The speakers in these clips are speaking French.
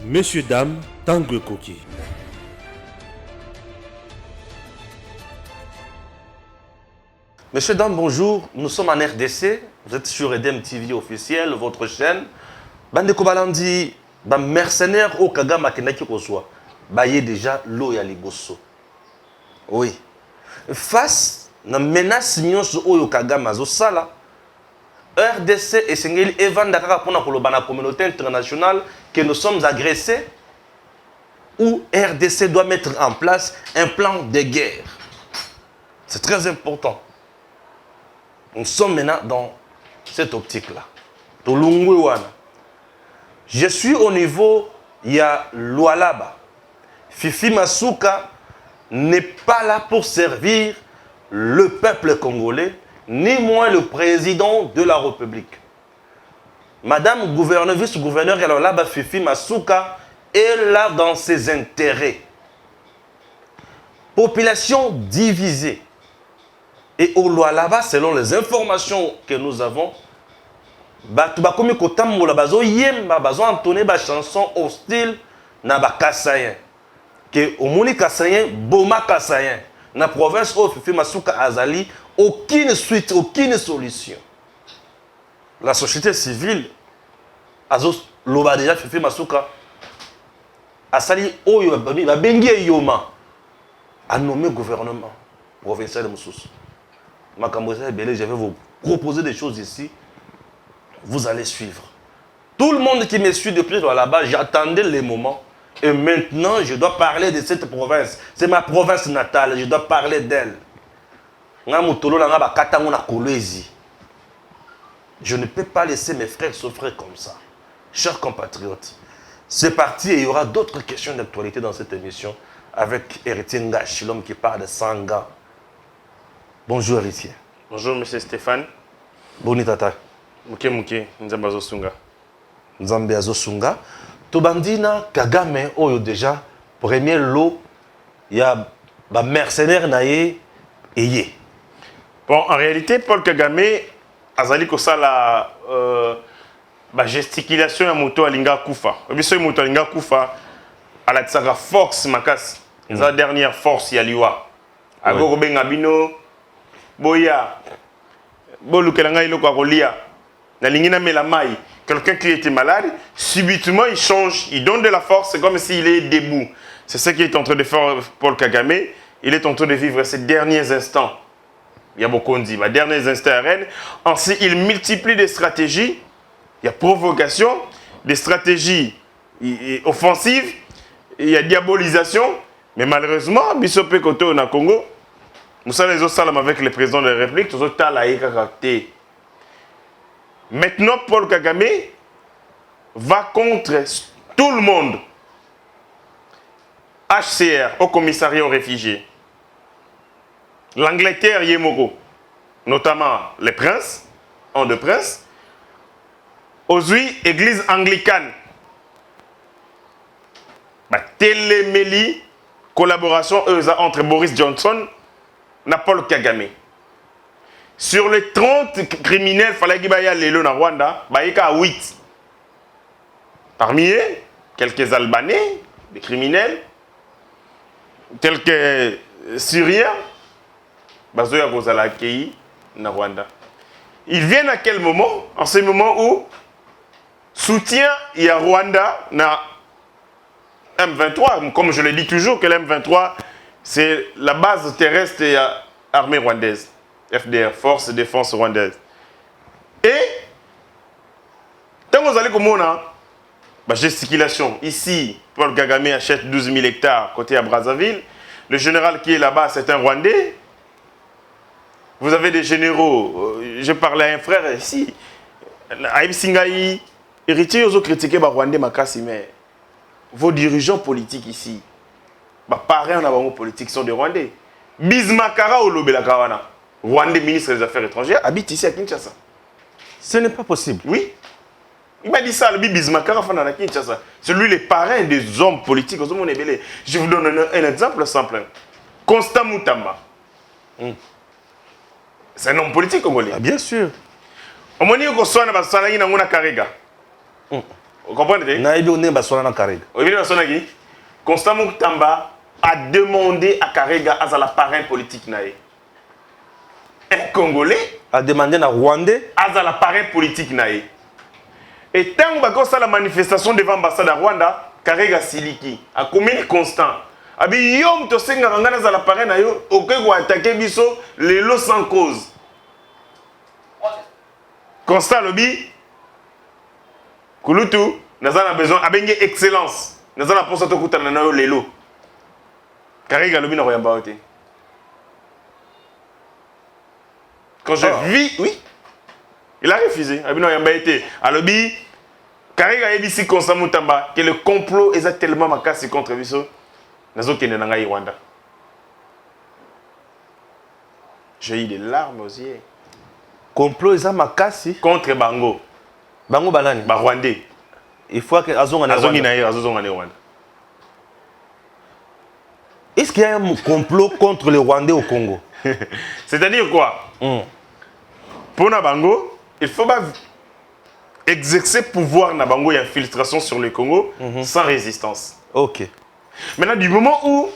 Messieurs, dames, Tanguy Koki. Messieurs, dames, bonjour. Nous sommes en RDC. Vous êtes sur EDM TV officiel, votre chaîne. Bande Kobalandi, mercenaire au Kagama Kenaki Koswa. Baye déjà l'eau ya liboso. Oui. Face à la menace au Kagama Zosala, RDC et Sengeli Evan Dakar pour la communauté internationale que nous sommes agressés, où RDC doit mettre en place un plan de guerre. C'est très important. Nous sommes maintenant dans cette optique-là. Je suis au niveau, il y a Lualaba. Fifi Masuka n'est pas là pour servir le peuple congolais, ni moins le président de la République. Madame gouverneur, vice-gouverneur, là-bas, Fifi Masuka est là dans ses intérêts. Population divisée. Et au Lualaba, selon les informations que nous avons, Batubakomi Kotam Bazo Yemba Bazo entonné ba chanson hostile na ba Kassayen. Que au Moni Kassayen, Boma Kassayen. Na province où Fifi Masuka Azali, aucune suite, aucune solution. La société civile, Azos Loba déjà Fifi Masuka, Asali Oyo Bengi Yoma, a nommé gouvernement provincial de Moussous. Je vais vous proposer des choses ici. Vous allez suivre. Tout le monde qui me suit depuis là-bas, j'attendais les moments. Et maintenant, je dois parler de cette province. C'est ma province natale. Je dois parler d'elle. Je ne peux pas laisser mes frères souffrir comme ça. Chers compatriotes, c'est parti et il y aura d'autres questions d'actualité dans cette émission avec Héritier Ngachi, l'homme qui parle de Sanga. Bonjour Héritier. Bonjour monsieur Stéphane. Boni tata. Muke, Nzambe Azosunga. Nzambe Azosunga. Tobandina Kagame, oyo déjà, premier lot, il y a des mercenaires naïe et yé. Bon, en réalité, Paul Kagame, Azali Kosala, gesticulation à moto Alinga Koufa. Obiso moto Alinga Koufa, à la tsara force makas. La dernière force Yaliwa. Agogo Bengabino, Boya, Bolukelanga Iloko Arolia, Nalingina Melamai. Quelqu'un qui était malade, subitement il change, il donne de la force, c'est comme s'il est debout. C'est ce qu'il est en train de faire Paul Kagame. Il est en train de vivre ses derniers instants. Il y a beaucoup de dit, les derniers instants à Rennes. Ensuite, il multiplie des stratégies. Il y a provocation, des stratégies offensives, il y a diabolisation. Mais malheureusement, Bissopé Koto au Congo, nous sommes les autres salams avec le président de la République, nous sommes maintenant, Paul Kagame va contre tout le monde. HCR, au commissariat aux réfugiés. L'Angleterre, Yemoko, notamment les princes, en de princes. Aujourd'hui, église anglicane. Télémélie, collaboration entre Boris Johnson et Paul Kagame. Sur les 30 criminels, il fallait qu'il y ait les na Rwanda, il y a 8. Parmi eux, quelques Albanais, des criminels, quelques Syriens, ils ont accueilli na Rwanda. Ils viennent à quel moment? En ce moment où soutien il y a Rwanda na M23, comme je le dis toujours, que l'M23 c'est la base terrestre de l'armée rwandaise. FDR, Force de Défense Rwandaise. Et, quand vous allez comme on a, gesticulation. Ici, Paul Kagame achète 12 000 hectares côté à Brazzaville. Le général qui est là-bas, c'est un Rwandais. Vous avez des généraux. Je parlais à un frère ici. Aïb Singaï, héritier, ils ont critiqué les Rwandais, mais vos dirigeants politiques ici, parrains en politique sont des Rwandais. Bismakara ou Lobelakawana. Rwandais, ministre des Affaires étrangères, habite ici à Kinshasa. Ce n'est pas possible. Oui. Il m'a dit ça, le Bismakara à Kinshasa. C'est lui le parrain des hommes politiques. Je vous donne un exemple simple. Constant Moutamba. C'est un homme politique congolais. Ah, bien sûr. On m'a dit que ce soit un Karega. Vous comprenez? Naïbi on est basona na Karega. Vous voyez, Constant Moutamba a demandé à Karega à la parrain politique naïe. Un Congolais A demandé à Rwandais à la parrain politique naïe. Et tant que la manifestation devant l'ambassade de Rwanda, Karega Siliki a commis constant. Abi yom to senga ngana za la parrain na yo okego attaquer biso lelo sans cause. Constant lobby Kulutu nazana besoin abenge excellence. Nazana pour ça to kutana na yo lelo. Karega lobby na koyamba ote. Quand je vis, oui, il a refusé. Abino yamba été à lobby Karega a dit Constant Moutamba que le complot est tellement macasse contre biso. Nazo kene na ngai Rwanda. J'ai eu des larmes aux yeux. complot eza makasi Contre Bango. bango banani Ba Rwandais. il faut que azonga na Azongi Rwanda. na azonga na Rwanda. Est-ce qu'il y a un complot contre les Rwandais au Congo? C'est-à-dire quoi? Pour na Bango, il faut pas exercer pouvoir na Bango et infiltration sur le Congo sans résistance. Ok. Maintenant, du moment où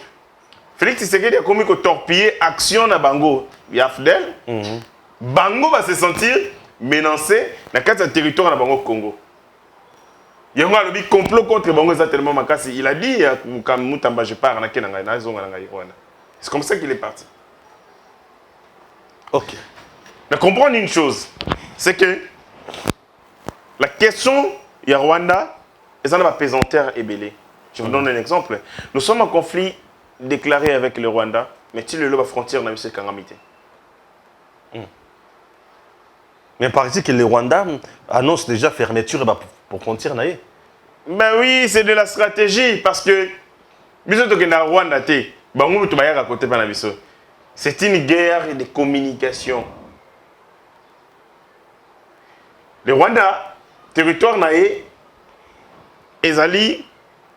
Félix Tshisekedi a commis que torpiller action na Bango, Yafdel, Bango va se sentir menacé dans le territoire na Bango Congo. Il y a un complot contre Bango, c'est tellement makasi. Il a dit, quand Moutamba, je pars, c'est comme ça qu'il est parti. Ok. Mais comprendre une chose, c'est que la question, il y a Rwanda, et ça n'a pas pesanteur et belé. Je vous donne un exemple. Nous sommes en conflit déclaré avec le Rwanda, mais il y a la frontière dans le Kangamité. Mais paraît-il que le Rwanda annonce déjà fermeture pour frontière naïe. Ben oui, c'est de la stratégie parce que Rwanda c'est une guerre de communication. Le Rwanda, territoire naïe, ezali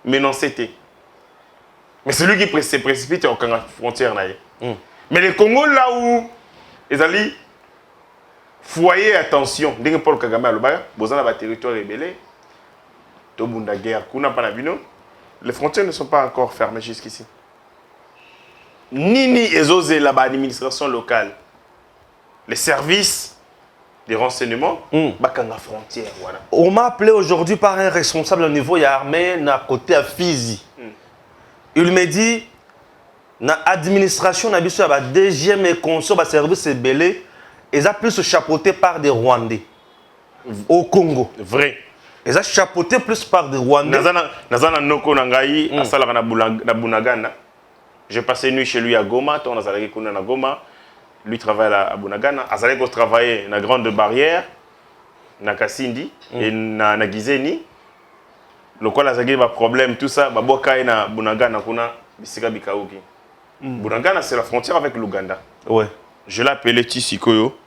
menacé. Mais c'est lui qui se précipite en frontière naïe. Mais le Congo là où ezali foyer attention, dès que Paul Kagame a le bail, bozana ba territoire rebellé, tobunda guerre, kuna panabino, les frontières ne sont pas encore fermées jusqu'ici. Nini ezose là-bas administration locale, les services de renseignement, bakanga frontière voilà. On m'a appelé aujourd'hui par un responsable au niveau armé à côté à Fizi. Il me dit na administration na biso ba deuxième et conso ba service belé. Ils ont plus chapeauté par des Rwandais au Congo. Vrai. Ils ont chapeauté plus par des Rwandais. Nazana Noko Nangaï, à Salara na Bunagana. J'ai passé une nuit chez lui à Goma, on a allé à Goma. Lui travaille à Bunagana. Azalé ko travailler na grande barrière, na Kasindi et na Gizeni. Le quoi la ba problème tout ça, ba boka na Bunagana kuna bisika bikauki. Bunagana c'est la frontière avec l'Ouganda. Ouais. Je l'ai appelé Tsikoyo,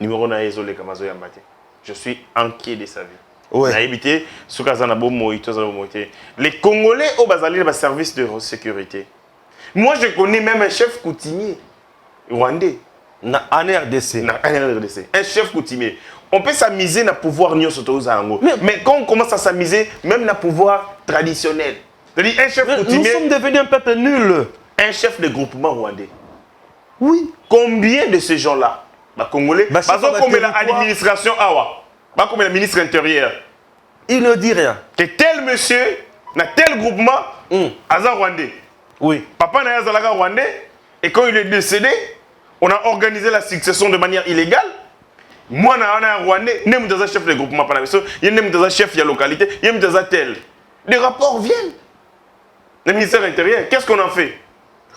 numéro na ezole kamazo yambate. Je suis inquiet de sa vie. Ouais. Les Congolais au bazali ba service de sécurité. Moi je connais même un chef coutumier rwandais Na RDC. Un chef coutumier. On peut s'amuser dans le pouvoir mais quand on commence à s'amuser même dans le pouvoir traditionnel. C'est-à-dire un chef coutumier. Nous sommes devenus un peuple nul. Un chef de groupement rwandais. Oui. Combien de ces gens-là, les Congolais, comme l'administration Awa, comme le ministre intérieur, il ne dit rien. Que tel monsieur, dans tel groupement, Aza Rwandais. Oui. Papa n'a pas Rwandais, et quand il est décédé, on a organisé la succession de manière illégale. Moi, je suis un Rwandais, je suis un chef de groupement, je suis un chef de la localité, je suis un tel. Les rapports viennent. Le ministère intérieur, qu'est-ce qu'on en fait?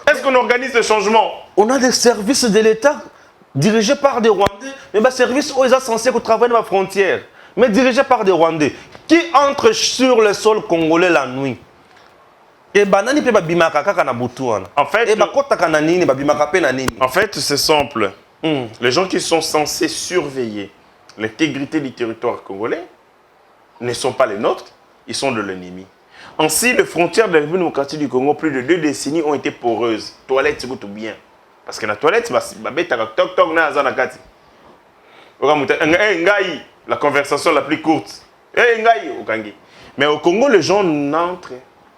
Est-ce qu'on organise le changement? On a des services de l'État dirigés par des Rwandais, mais des services où ils sont censés travailler dans la frontière, mais dirigés par des Rwandais qui entrent sur le sol congolais la nuit. Et banani pe babimaka kaka na butu wana. En fait, et bakota kana nini babimaka pe na nini. En fait, c'est simple. Les gens qui sont censés surveiller l'intégrité du territoire congolais ne sont pas les nôtres, ils sont de l'ennemi. Ainsi, les frontières de la République démocratique du Congo, plus de 2 décennies, ont été poreuses. Toilettes, c'est tout bien. Parce que la toilette, la conversation la plus courte. Mais au Congo, les gens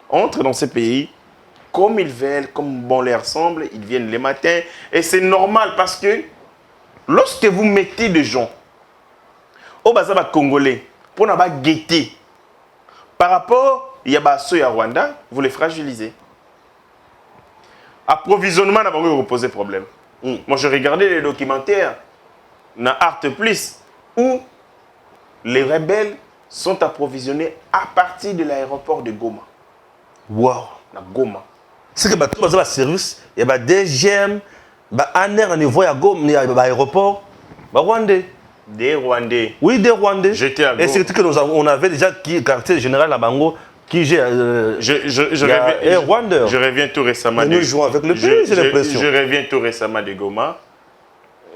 entrent dans ces pays comme ils veulent, comme bon leur semble. Ils viennent les matins. Et c'est normal parce que lorsque vous mettez des gens au bazar congolais pour n'avoir guetter par rapport à ceux à Rwanda, vous les fragilisez. Approvisionnement n'a pas posé problème. Moi, je regardais les documentaires dans Art Plus où les rebelles sont approvisionnés à partir de l'aéroport de Goma. Wow. Na Goma. C'est que tout le service, il y a des DGM, un air au niveau de l'aéroport, Rwandais. Des Rwandais. Oui, des Rwandais. J'étais à Goma. Et c'est que on avait déjà qui quartier général à Bango qui gère. Je reviens tout récemment. Nous jouons avec le pays, j'ai l'impression. Je reviens tout récemment de Goma.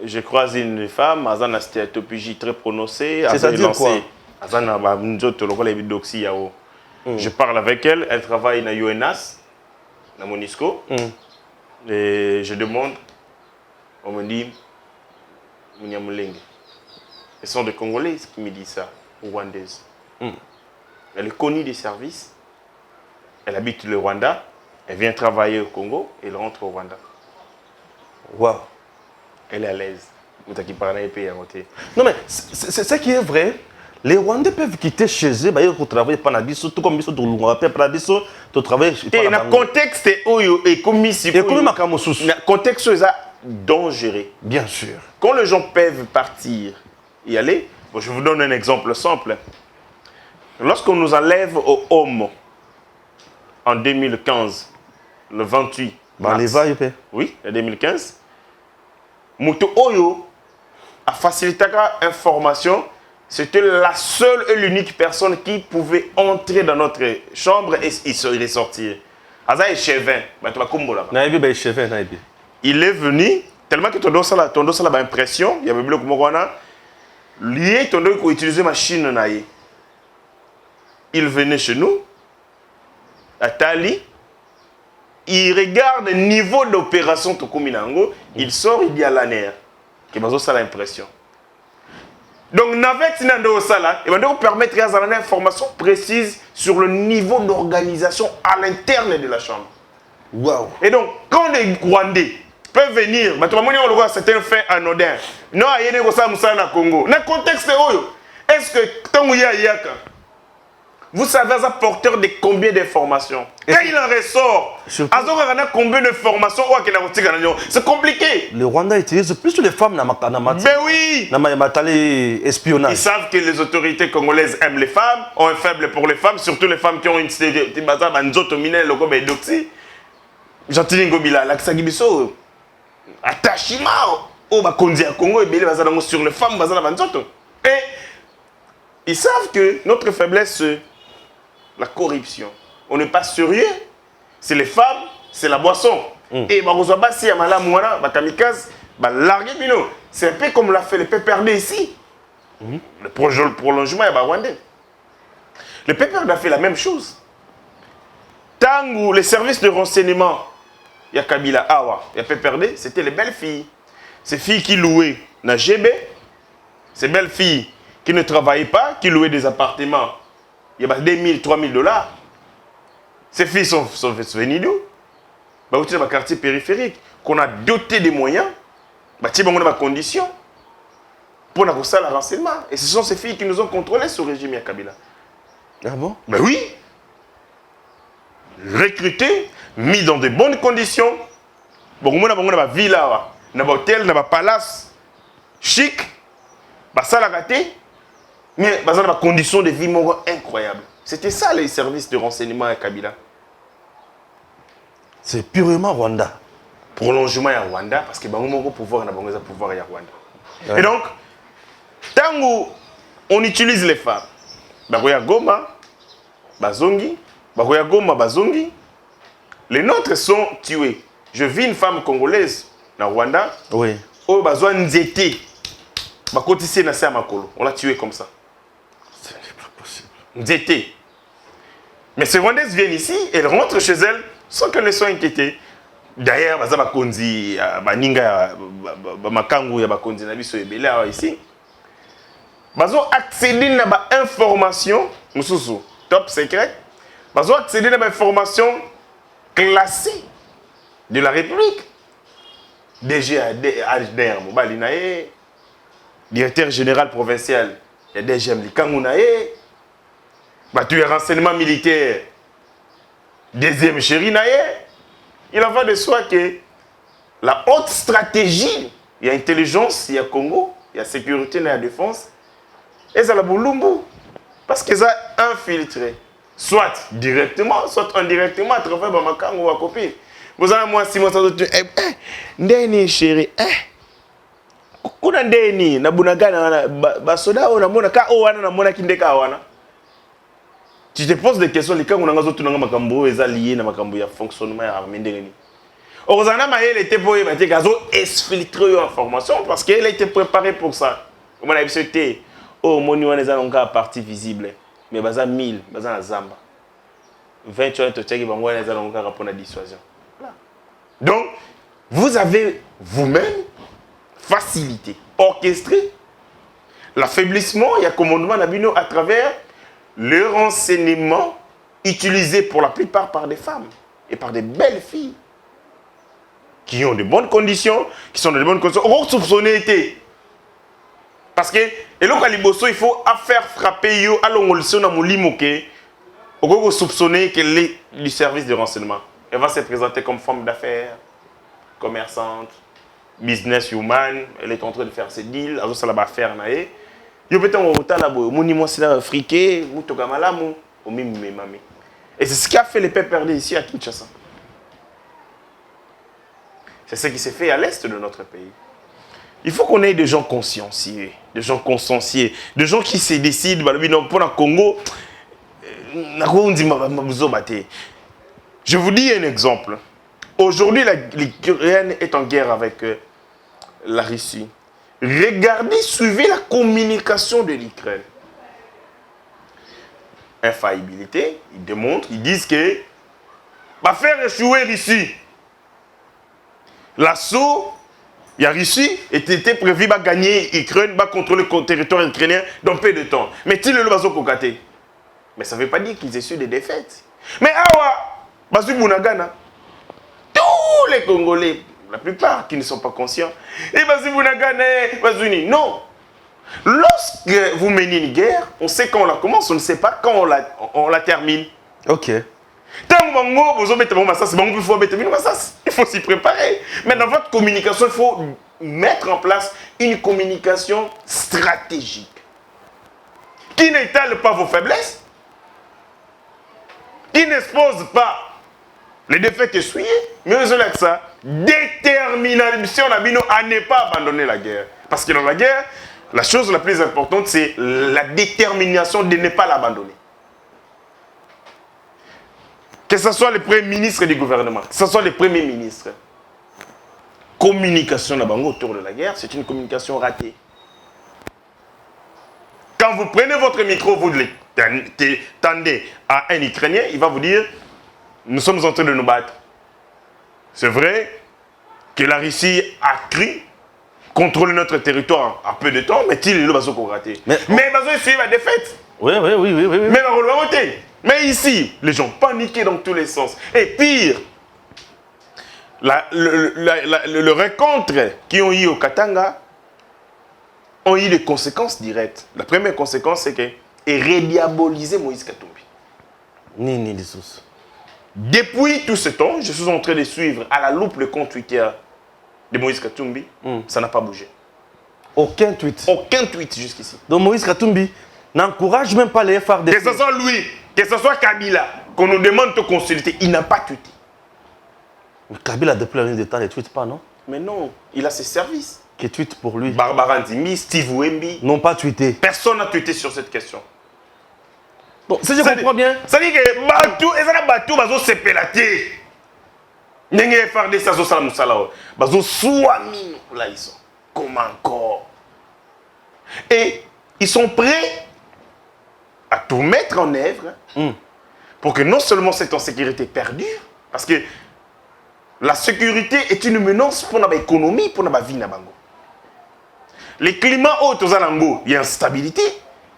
Je croise une femme, Azana stéatopégie très prononcée. C'est-à-dire quoi? Je parle avec elle, elle travaille dans UNAS, dans Monisco. Et je demande, on me dit, Mounyamulenge. Ce sont des Congolais qui me disent ça, Rwandaises. Elle est connue des services, elle habite le Rwanda, elle vient travailler au Congo et elle rentre au Rwanda. Wow. Elle est à l'aise. Non mais, c'est ça qui est vrai. Les Rwandais peuvent quitter chez eux, pour travailler par la biso, tout comme ils sont pour travailler et dans le contexte et comme ici, le contexte est dangereux. Bien sûr. Quand les gens peuvent partir y aller, bon, je vous donne un exemple simple. Lorsqu'on nous enlève au Homme en 2015, le 28 mars, oui, en 2015, Moutou Oyo a facilité l'information. C'était la seule et l'unique personne qui pouvait entrer dans notre chambre et ressortir. Il est venu, tellement que ton dos a l'impression, il y avait bloc Morwana, lié ton dos pour utiliser machine. Il venait chez nous, à Tali, il regarde le niveau d'opération Tokuminango, il sort, il dit à l'ANER, que ça a l'impression. Donc, Navette Nando Sala, il va nous permettre d'avoir une information précise sur le niveau d'organisation à l'interne de la chambre. Wow. Et donc, quand les Rwandais peuvent venir, c'est un fait anodin. Non, il y a des choses au Congo. Dans le contexte, est-ce que tant que vous savez porteur de combien d'informations? Quand il en ressort, combien d'informations? C'est compliqué. Le Rwanda utilise plus les femmes dans ben oui. espionnage. Ils savent que les autorités congolaises aiment les femmes, ont un faible pour les femmes, surtout les femmes qui ont une et ils savent que notre faiblesse, c'est la corruption. On n'est pas sérieux. C'est les femmes, c'est la boisson. Et c'est un peu comme l'a fait le PPRD ici. Le prolongement est rwandais. Le PPRD a fait la même chose. Tant où les services de renseignement, il y a Kabila Awa, il y a PPRD, c'était les belles filles. Ces filles qui louaient dans GB, ces belles filles qui ne travaillaient pas, qui louaient des appartements, il y a 2 000, 3 000 $. Ces filles sont venues d'où? Dans le quartier périphérique, qu'on a doté des moyens, il y a des conditions pour le renseignement. Et ce sont ces filles qui nous ont contrôlés sous le régime Kabila. Ah bon? Ben oui. Recrutés, mis dans de bonnes conditions. Bon, on a une villa, un hôtel, un palace chic, ça l'a raté, mais dans des conditions de vie incroyables. C'était ça les services de renseignement à Kabila. C'est purement Rwanda. Prolongement à Rwanda, parce que le pouvoir à Rwanda. Ouais. Et donc, tant on utilise les femmes, Bakoya Goma, Bazongi, Bakoya Goma, Bazongi, les nôtres sont tués. Je vis une femme congolaise dans Rwanda. Oui. Oh, Bazoa Nzete. Bakotissé na Makolo. On l'a tué comme ça. Ce n'est pas possible. Nzete. Mais ces Rwandaises viennent ici, elles rentrent chez elles sans qu'elles ne soient inquiétées. D'ailleurs, Baza Bakonzi, Baninga, Bamakangu, Bakonzi, Nabiso et Bela ici. Bazo accéder à l'information, top secret. Ils ont accédé à l'information classée de la République. DG ADR, directeur général provincial, il y a DGM Likangounaye, tu es renseignement militaire, deuxième chéri Naye. Il en va de soi que la haute stratégie, il y a intelligence, il y a Congo, il y a sécurité, il y a défense, et ça la Boulumbu. Parce qu'ils ont infiltré, soit directement, soit indirectement à travers Bamakan ou à copie. Vous avez moi, si moi, ça doit être, ndeni chéri, kuna ndeni, na bunagana, basoda, na mona, ka owana, na mona kindeka owana. Tu te poses des questions, les cas où on a tout le monde est lié à ma fonctionnement à Mendengeni. Heureusement, Maël était pour exfiltrer l'information parce qu'elle a été préparée pour ça. On a dit, oh, mon niveau n'est pas partie visible. Mais il y a 1000, il y a Zamba. 20 ans, il y a rapport à dissuasion. Donc, vous avez vous-même facilité, orchestré l'affaiblissement, il y a commandement à travers le renseignement utilisé pour la plupart par des femmes et par des belles filles qui ont de bonnes conditions, qui sont dans de bonnes conditions. On va soupçonner été. Parce que, et là, il faut faire frapper, on va soupçonner qu'elle est du service de renseignement. Elle va se présenter comme femme d'affaires, commerçante, businesswoman, elle est en train de faire ses deals, elle va faire nae. Yo peut-être on retard là-bas, mon niveau c'est africain, mon togamala, mon même mamé. Et c'est ce qui a fait les peuples perdus ici à Kinshasa. C'est ce qui s'est fait à l'est de notre pays. Il faut qu'on ait des gens consciencieux, des gens consciencieux, des gens qui se décident, pour le Congo, je vous dis un exemple. Aujourd'hui, l'Ukraine est en guerre avec la Russie. Regardez, suivez la communication de l'Ukraine. Infaillibilité, ils démontrent, ils disent que va faire échouer Russie. L'assaut, il y a Russie, était prévu de gagner l'Ukraine, de contrôler le territoire ukrainien dans peu de temps. Mais il le bazo kokaté. Mais ça ne veut pas dire qu'ils aient su des défaites. Mais awa, bazu bunagana, tous les Congolais, la plupart qui ne sont pas conscients, et bazu bunagana, bazuni, non. Lorsque vous menez une guerre, on sait quand on la commence, on ne sait pas quand on la termine. Ok. Il faut s'y préparer. Mais dans votre communication, il faut mettre en place une communication stratégique qui n'étale pas vos faiblesses, qui n'expose pas les défaites essuyées, mais avec ça, détermination à ne pas abandonner la guerre. Parce que dans la guerre, la chose la plus importante, c'est la détermination de ne pas l'abandonner. Que ce soit le premier ministre du gouvernement, que ce soit le premier ministre. Communication autour de la guerre, c'est une communication ratée. Quand vous prenez votre micro, vous le tendez à un Ukrainien, il va vous dire, nous sommes en train de nous battre. C'est vrai que la Russie a cru contrôler notre territoire en peu de temps, mais il est là, raté. Mais il suit la défaite. Oui. Mais on va voter. Mais ici, les gens paniquaient dans tous les sens. Et pire, le rencontre qu'ils ont eu au Katanga ont eu des conséquences directes. La première conséquence, c'est qu'ils rediabolisaient Moïse Katumbi. Ni des sources. Depuis tout ce temps, je suis en train de suivre à la loupe le compte Twitter de Moïse Katumbi. Ça n'a pas bougé. Aucun tweet. Aucun tweet jusqu'ici. Donc Moïse Katumbi n'encourage même pas les FARDC. Que ce soit lui, que ce soit Kabila, qu'on nous demande de consulter, il n'a pas tweeté. Mais Kabila, depuis la nuit de temps, ne tweete pas, non? Mais non, il a ses services. Qui tweet pour lui? Barbara Ndimi, Steve Wemby. Non pas tweeté. Personne n'a tweeté sur cette question. Bon, si je comprends bien. Ça dit que Batou, et ça n'a Batou, Bazo s'est pélaté. N'engé FARDC, ça zo salam salao. Bazo souami, là ils sont. Comment encore? Et ils sont prêts à tout mettre en œuvre pour que non seulement cette insécurité perdure, parce que la sécurité est une menace pour notre économie, pour notre vie. Les climats hauts, il y a instabilité,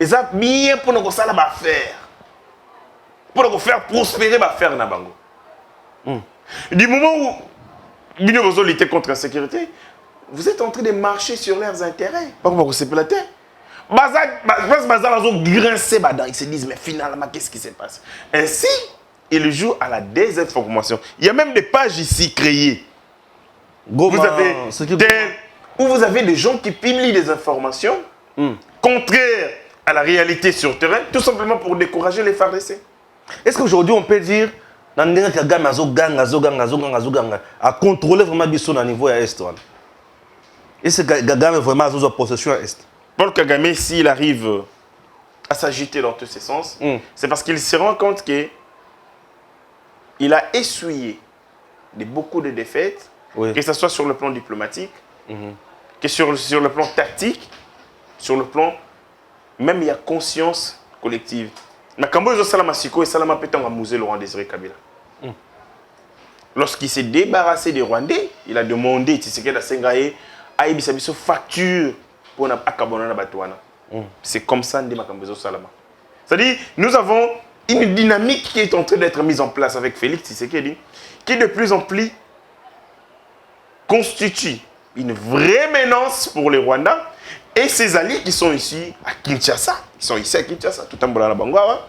et ça bien pour nous faire. pour faire prospérer ma faire na bango. Du moment où vous luttez contre l'insécurité, vous êtes en train de marcher sur leurs intérêts. Pas pour vous séparer. Bazar grincer badin, ils se disent mais finalement qu'est-ce qui se passe? Ainsi, ils jouent à la désinformation. Il y a même des pages ici créées. Vous avez où vous avez des gens qui publient des informations contraires à la réalité sur le terrain, tout simplement pour décourager les FARDC. Est-ce qu'aujourd'hui on peut dire à contrôler vraiment Bissau au niveau est? Est-ce que Kagame vraiment a possession à est? Paul Kagame, s'il arrive à s'agiter dans tous ces sens, c'est parce qu'il se rend compte qu'il a essuyé beaucoup de défaites, que ce soit sur le plan diplomatique, que sur le plan tactique, sur le plan, même il y a conscience collective. Lorsqu'il s'est débarrassé des Rwandais, il a demandé Tshisekedi Sengaye à une facture pour na Batouana. C'est comme ça que Makambezo Salama. C'est-à-dire, nous avons une dynamique qui est en train d'être mise en place avec Félix Tshisekedi, qui de plus en plus constitue une vraie menace pour les Rwandais et ses alliés qui sont ici à Kinshasa. Ils sont ici à Kinshasa, tout en Bolala Bangwa.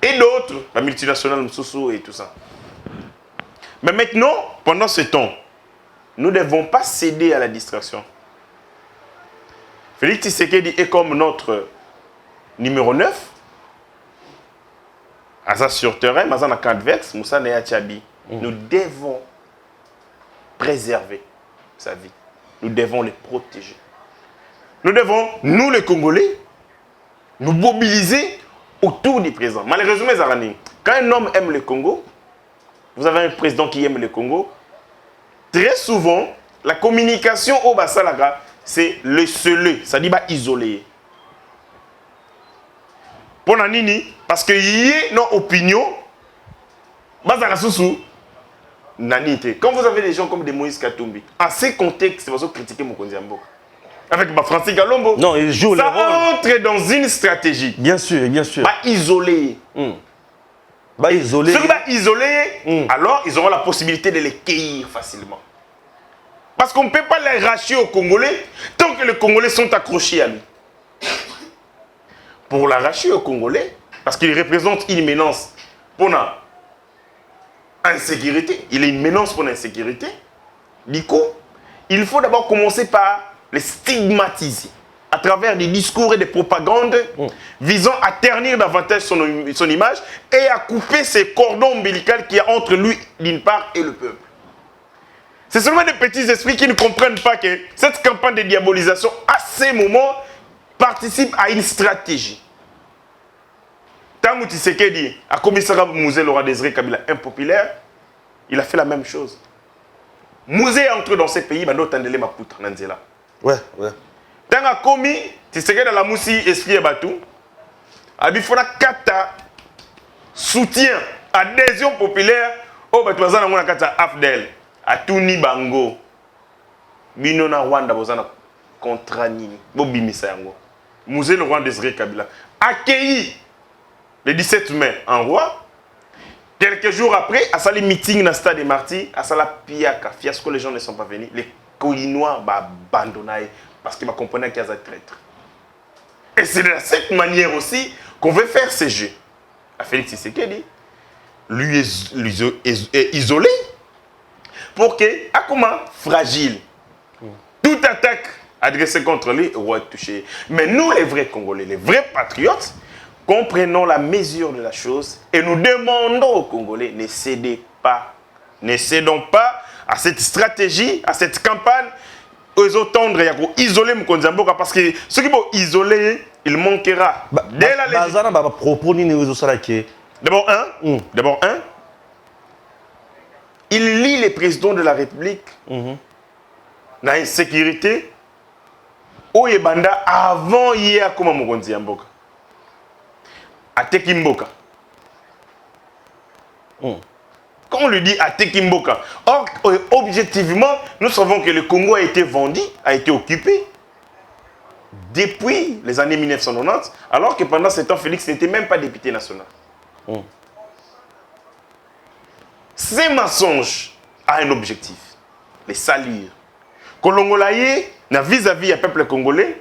Et d'autres, la multinationale Msusu et tout ça. Mais maintenant, pendant ce temps, nous ne devons pas céder à la distraction. Félix Tshisekedi est comme notre numéro 9. Asa sur terrain, Mazana Kandvex, Moussa Nea Tchabi. Nous devons préserver sa vie. Nous devons le protéger. Nous devons, nous les Congolais, nous mobiliser autour du président. Malheureusement, Zarani, quand un homme aime le Congo, vous avez un président qui aime le Congo, très souvent, la communication au Bassalaga, c'est le seul, ça dit isolé. Pour Nini, parce qu'il y a une opinion, quand vous avez des gens comme des Moïse Katumbi, à ces contextes, c'est pour critiquer Mokonzi Mboka. Avec Francis Galombo, non, il joue ça entre dans une stratégie. Bien sûr, bien sûr. Isolé. Isolé. Ceux qui sont isolés, alors ils auront la possibilité de les cueillir facilement. Parce qu'on ne peut pas les racheter aux Congolais tant que les Congolais sont accrochés à lui. Pour l'arracher aux Congolais, parce qu'il représente une menace pour l'insécurité, il est une menace pour l'insécurité, du coup, il faut d'abord commencer par les stigmatiser à travers des discours et des propagandes visant à ternir davantage son image et à couper ces cordons ombilicaux qu'il y a entre lui d'une part et le peuple. C'est seulement des petits esprits qui ne comprennent pas que cette campagne de diabolisation, à ces moments, participe à une stratégie. Tangu Tshisekedi a commissariat Mouzé Laurent Désiré Kabila impopulaire, il a fait la même chose. Mouzé est entré dans ces pays, mais d'autres tendez ma poutre, Nanzela. Ouais, ouais. Tant a commis, Tshisekedi dans la moussi esprit et batou, Abifona Kata soutien, adhésion populaire au Batouazana Mona Kata Afdel, à Touni Bango, Binona Rwanda Bozana contre Nini, Bobimisa Yango. Mouzé le roi Désiré Kabila, accueilli le 17 mai en roi. Quelques jours après, à sa meeting dans le stade des Martyrs, à sa piaka, fiasco, les gens ne sont pas venus. Les Koinois ont abandonné parce qu'ils comprenaient qu'il y a un traître. Et c'est de cette manière aussi qu'on veut faire ces jeux. À Félix Tshisekedi, lui est isolé pour que, à comment fragile, toute attaque adressée contre lui va être touchée. Mais nous, les vrais Congolais, les vrais patriotes, comprenons la mesure de la chose et nous demandons aux Congolais, ne cédez pas. Ne cédons pas à cette stratégie, à cette campagne. Ils ont tendre à isoler Mkonzamboka parce que ceux qui vont isoler, il manquera. Dès la D'abord, il lie les présidents de la République dans une sécurité au Yébanda avant hier comme Mkonzamboka. Ateki Mboka. Quand on lui dit Ateki Mboka, or, objectivement, nous savons que le Congo a été vendu, a été occupé depuis les années 1990, alors que pendant ce temps, Félix n'était même pas député national. Ces mensonges ont un objectif, les salir. Kolongolaye, na vis-à-vis du peuple congolais,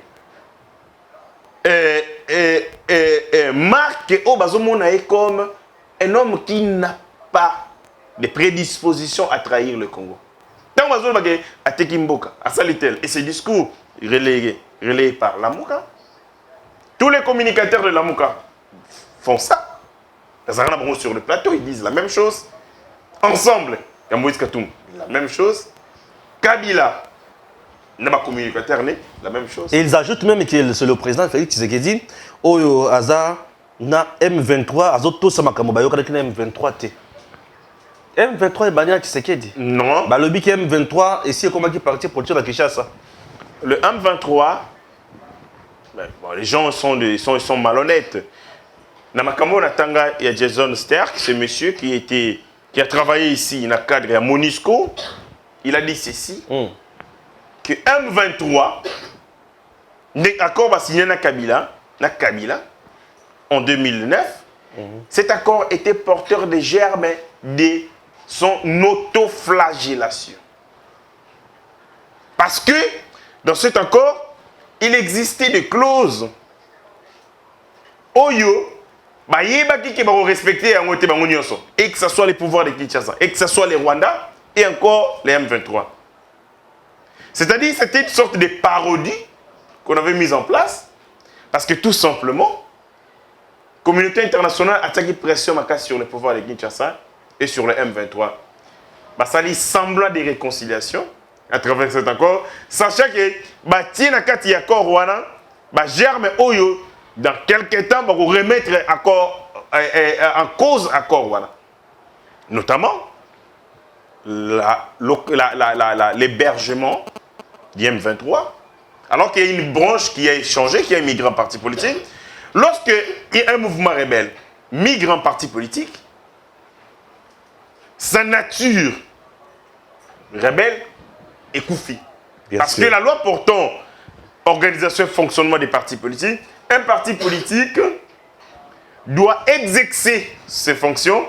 marque Obazomonaye comme un homme qui n'a pas de prédisposition à trahir le Congo. Tant Obazomonaye a Tekimboka, à Salitel, et ces discours relayés par Lamouka, tous les communicateurs de Lamouka font ça. Sur le plateau, ils disent la même chose. Ensemble, il y a Moïse Katoum, la même chose. Kabila, n'a pas communicateur, la même chose. Et ils ajoutent même que c'est le président Félix Tshisekedi, Oyo Aza, na M23, Azoto Samakamobayo, quand M23 T. M23 est banni à Tshisekedi. Non. Bah, le BIC M23, ici, comment qui parti pour tirer la Kinshasa. Le M23, bon, les gens sont malhonnêtes. Namakamo Natanga, il y a Jason Sterk, ce monsieur qui a travaillé ici dans le cadre de Monisco. Il a dit ceci, que M23, l'accord va signer na Kabila, en 2009, cet accord était porteur de germes de son autoflagellation. Parce que dans cet accord, il existait des clauses. Oyo, et que ce soit les pouvoirs de Kinshasa, et que ce soit les Rwandais, et encore les M23. C'est-à-dire que c'était une sorte de parodie qu'on avait mise en place, parce que tout simplement, la communauté internationale a tiré pression sur les pouvoirs de Kinshasa et sur le M23. Ça lui semblant de réconciliation à travers cet accord, sachant que si l'accord Rwanda, germe Oyo, dans quelques temps, on va remettre en cause l'accord Rwanda. Notamment, l'hébergement du M23, alors qu'il y a une branche qui a changé, qui est un migrant parti politique. Lorsque il y a un mouvement rebelle, migrant parti politique, sa nature rebelle est couffée. Parce que la loi portant organisation et fonctionnement des partis politiques, un parti politique doit exercer ses fonctions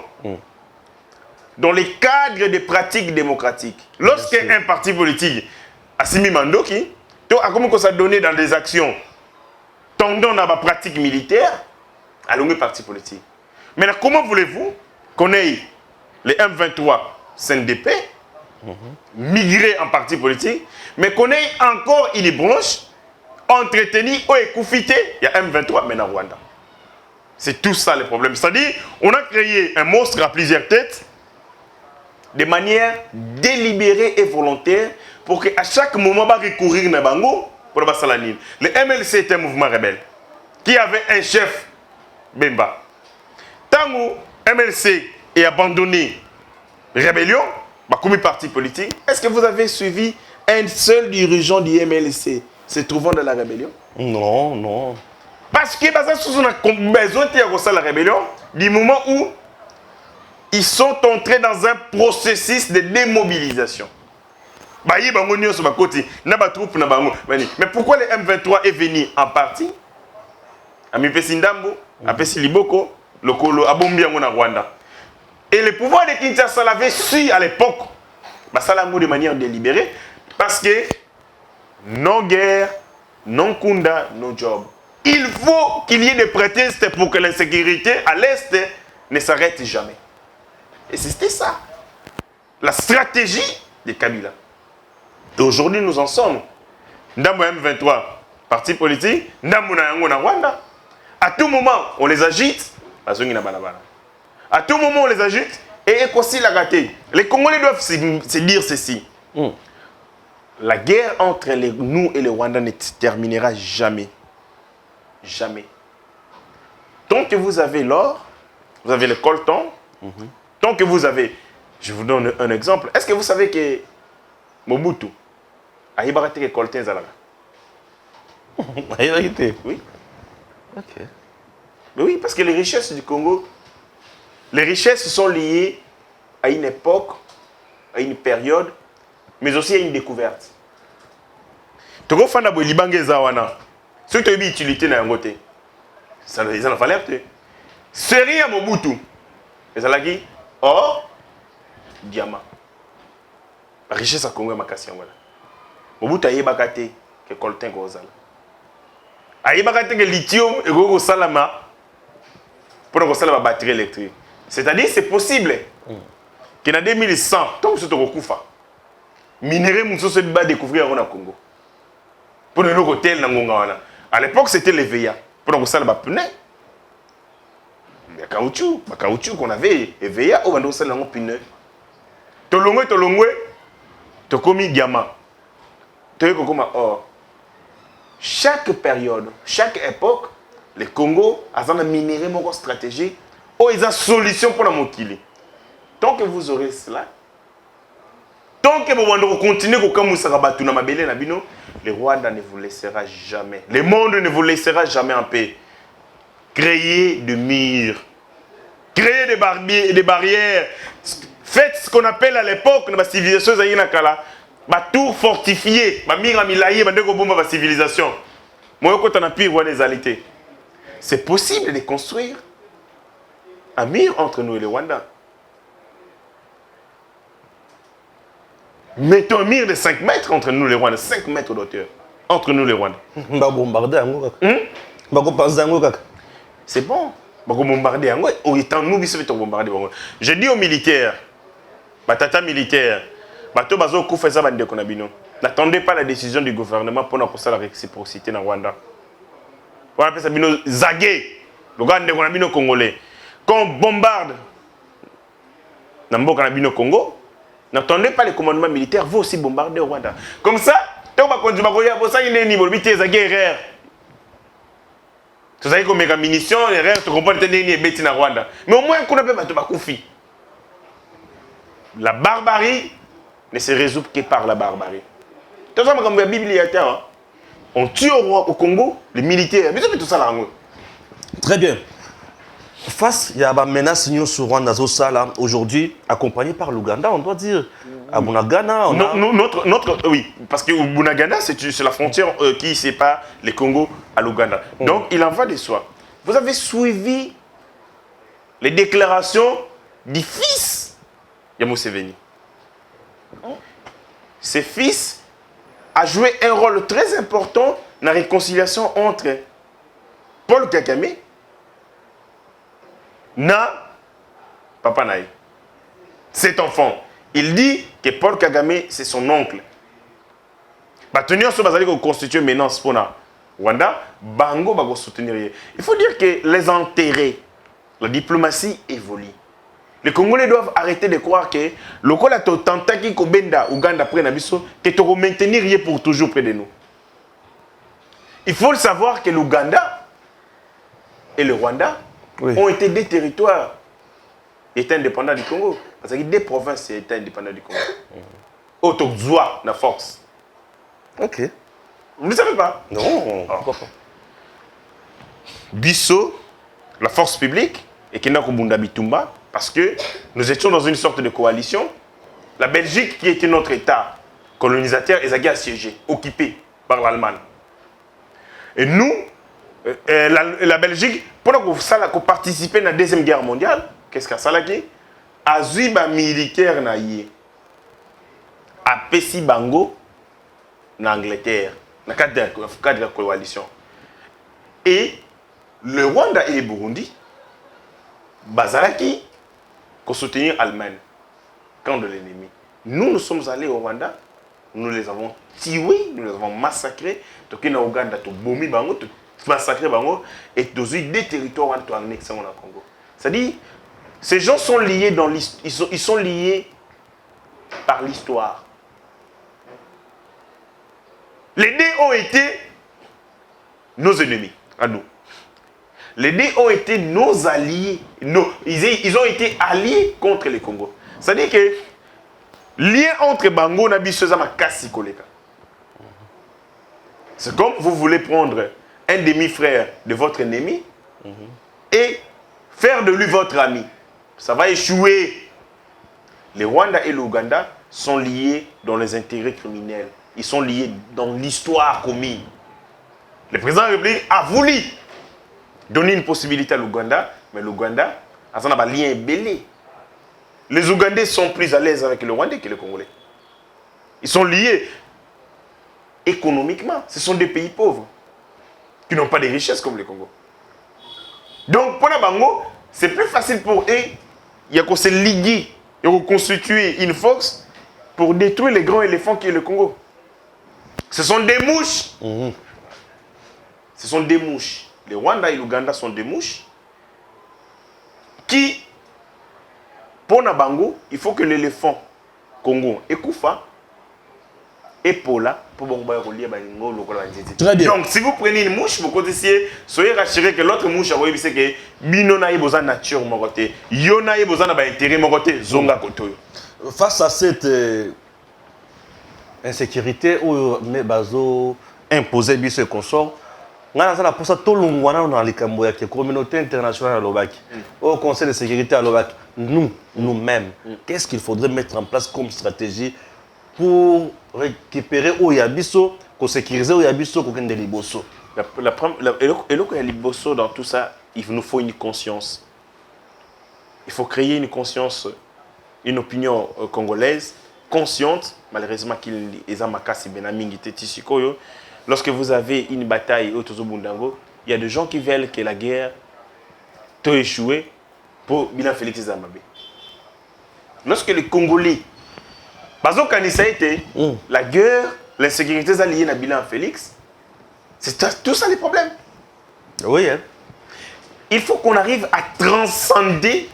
dans les cadres des pratiques démocratiques. Lorsqu'un parti politique a simi mandoki, a comment ça donné dans des actions tendant à la pratique militaire, à l'ongé parti politique. Maintenant, comment voulez-vous qu'on ait les M23 CNDP, migrer en parti politique, mais qu'on ait encore une branche entretenue ou écoufitée, il y a M23 maintenant Rwanda. C'est tout ça le problème. C'est-à-dire, on a créé un monstre à plusieurs têtes de manière délibérée et volontaire pour qu'à chaque moment, on va recourir à Bango pour la salanine. Le MLC est un mouvement rebelle qui avait un chef, Bemba. Tant que MLC est abandonné, rébellion, comme parti politique, est-ce que vous avez suivi un seul dirigeant du MLC se trouvant dans la rébellion? Non, non. Parce que on a besoin de la rébellion du moment où ils sont entrés dans un processus de démobilisation. Mais pourquoi le M23 est venu en partie? Ami Pesindambo, Apesi Liboko, le Kolo, Abombiango na Rwanda. Et le pouvoir de Kinshasa l'avait su à l'époque, ça l'a de manière délibérée, parce que non guerre, non kunda, non job. Il faut qu'il y ait des prétextes pour que l'insécurité à l'Est ne s'arrête jamais. Et c'était ça, la stratégie de Kabila. Et aujourd'hui, nous en sommes. Ndambo M23, parti politique, Ndambo na Rwanda. À tout moment, on les agite. À tout moment, on les agite. Et aussi la gâté. Les Congolais doivent se dire ceci. La guerre entre nous et les Rwandais ne se terminera jamais. Jamais. Tant que vous avez l'or, vous avez le coltan, tant que vous avez... Je vous donne un exemple. Est-ce que vous savez que Mobutu a ibarate que coltan zalaga? Oui. Ok. Mais oui, parce que les richesses du Congo, les richesses sont liées à une époque, à une période, mais aussi à une découverte. Togo fanda bo libangé zawana. Ce que tu as utilité na ngote. Ça en a valeur. Série à Mobutu. Et ça l'a dit, or, diamant. La richesse à Congo est ma question. Mobutu a yébakate que coltin kozala. A yébakate que lithium et gogo salama pour que la batterie électrique. C'est-à-dire c'est possible qu'en 2100, tant que c'est au Koufa, minerai Mousso se va découvrir au Congo. Pour nous hôtel à l'époque c'était les VIA. Pour que ça la pneu. Le caoutchouc qu'on avait VIA au bando ça la pneu. Tolongwe to komi diamant. Or, chaque période, chaque époque, le Congo a un minerai stratégique ou ils ont solution pour la mokili. Tant que vous aurez cela, tant que vous continuez à le Rwanda ne vous laissera jamais. Le monde ne vous laissera jamais en paix. Créez des murs, créez des barrières. Faites ce qu'on appelle à l'époque la civilisation Zayinakala. Ba tour fortifié, ba mira milaye, ba ndeko bomba ba civilisation. Moi quand on a pire des alités. C'est possible de construire un mur entre nous et le Rwanda. Mettons un mur de 5 mètres entre nous et le Rwanda, 5 mètres d'auteur entre nous et le Rwanda. Ba bombarder ango kaka. Ba ko penser ango kaka. C'est bon. Ba ko bombarder ango, au étant nous biso to bombarder bango. Je dis aux militaires, ba tata militaire, bato bazo ko faire ça bande ko na bino. N'attendez pas la décision du gouvernement pour la réciprocité dans Rwanda. On appelle ça bino zagué. Le gars de ko bino congolais. Quand on bombarde dans Mboka na bino Congo, n'attendez pas les commandements militaires, vous aussi bombarder au Rwanda. Comme ça, tu vas continuer ça il est niveau le zagué erreur. Tu sais comme munitions, erreur, tu comprends tenir bêti na Rwanda. Mais au moins qu'on appelle bato bakoufi. La barbarie ne se résout que par la barbarie. Tu vois comme la Bible on tue au Congo les militaires. Mais tout ça là. Très bien. Face il y a une menace sur Rwanda aujourd'hui accompagnée par l'Ouganda, on doit dire à Bunagana. Oui, parce que Bunagana c'est la frontière qui sépare les Congo à l'Ouganda. Donc il en va de soi. Vous avez suivi les déclarations du fils de Museveni. Ce fils a joué un rôle très important dans la réconciliation entre Paul Kagame na Papa Naï. Cet enfant, il dit que Paul Kagame, c'est son oncle. Tenir ce bazali qu'on constitue menace pour la Rwanda, Bango va soutenir. Il faut dire que les enterrés, la diplomatie évolue. Les Congolais doivent arrêter de croire que le col a tentaki Kobenda, Ouganda, après Nabiso, que tu vas maintenir pour toujours près de nous. Il faut le savoir que l'Ouganda et le Rwanda ont été des territoires étaient indépendants du Congo. Parce que des provinces étaient indépendantes du Congo. Autoxoa, la force. Ok. Vous ne savez pas? Non. Pourquoi pas? Bisso, la force publique, et Kenako Bunda Bitumba, parce que nous étions dans une sorte de coalition. La Belgique, qui était notre État colonisateur, est assiégée, occupée par l'Allemagne. Et nous, la Belgique, pour participer à la Deuxième Guerre mondiale, qu'est-ce qu'a Salaki? Azuiba militaire na yé. A Pessi Bango, en Angleterre, dans le cadre de la coalition. Et le Rwanda et le Burundi, Bazalaki, pour soutenir l'Allemagne, camp de l'ennemi. Nous sommes allés au Rwanda, nous les avons tués, nous les avons massacrés. Donc, en Ouganda, tu bomi bango, tu massacré bango, et tu as eu des territoires où tu as annexé au Congo. C'est-à-dire, ces gens sont liés dans l'histoire, ils sont liés par l'histoire. Les deux ont été nos ennemis, à nous. Les deux ont été nos alliés. Ils ont été alliés contre les Congo. C'est-à-dire que lien entre Bango et Nabiso Zamakasi Koleka. C'est comme vous voulez prendre un demi-frère de votre ennemi et faire de lui votre ami. Ça va échouer. Les Rwanda et l'Ouganda sont liés dans les intérêts criminels. Ils sont liés dans l'histoire commune. Le président de la République a voulu donner une possibilité à l'Ouganda Mais l'Ouganda, a un lien belé. Les Ougandais sont plus à l'aise avec le Rwandais que les Congolais. Ils sont liés économiquement. Ce sont des pays pauvres qui n'ont pas de richesses comme le Congo. Donc, pour les Bango, c'est plus facile pour eux. Il y a qu'on se liguer, il y a qu'on constituer une force pour détruire les grands éléphants qui est le Congo. Ce sont des mouches. Ce sont des mouches. Le Rwanda et l'Ouganda sont des mouches qui, pour Nabango, il faut que l'éléphant Congo écouffa et Paula pour relier. Très bien. Donc, si vous prenez une mouche, vous connaissez, soyez rassurés que l'autre mouche, c'est que Binona est besoin de nature, mon côté. Yona est besoin d'intérêt, mon côté. Zonga Kotoyo. Face à cette insécurité où Bazo imposait bis et consort, on a pour ça tout le monde dans les Camboya, la communauté internationale à l'Obak, au Conseil de sécurité à l'Obak, nous-mêmes, qu'est-ce qu'il faudrait mettre en place comme stratégie pour récupérer Oyabiso, pour sécuriser Oyabiso, pour qu'il y ait des liboso? Et là, il y a liboso dans tout ça, il nous faut une conscience. Il faut créer une conscience, une opinion congolaise consciente, malheureusement qu'il y a makasi benaming itetishikoyo. Lorsque vous avez une bataille au Tozo Bundango, il y a des gens qui veulent que la guerre soit échouée pour Bilan Félix Zambabé. Lorsque les Congolais, parce que quand ça a été, la guerre, l'insécurité liée à Bilan Félix, c'est tout ça les problèmes. Oui, hein. Il faut qu'on arrive à transcender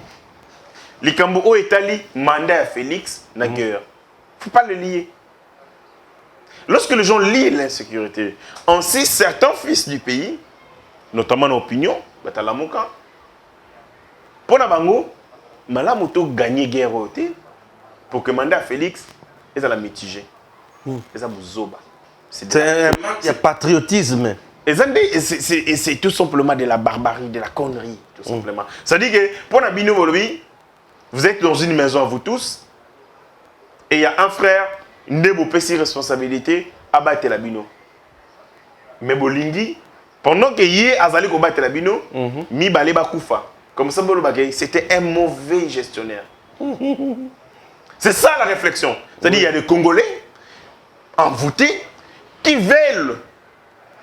les Cambo Etali, mandat à Félix, la guerre. Il ne faut pas le lier. Lorsque les gens lient l'insécurité, ainsi certains fils du pays, notamment l'opinion, Batalamuka, pour Nabango, Malamuto gagner guerre pour que mandat à Félix, ils la mitigé. Ils ont zoba. Il y a patriotisme. Et c'est tout simplement de la barbarie, de la connerie, tout simplement. C'est-à-dire que pour Nabino Bolobi, vous êtes dans une maison, vous tous, et il y a un frère, Ndebo Pessi responsabilité, à battre la bino. Mais Bolingi, pendant que Yé Azali ko battre la bino, Mi Baleba Koufa. Comme ça, c'était un mauvais gestionnaire. C'est ça la réflexion. C'est-à-dire qu'il y a des Congolais envoûtés qui veulent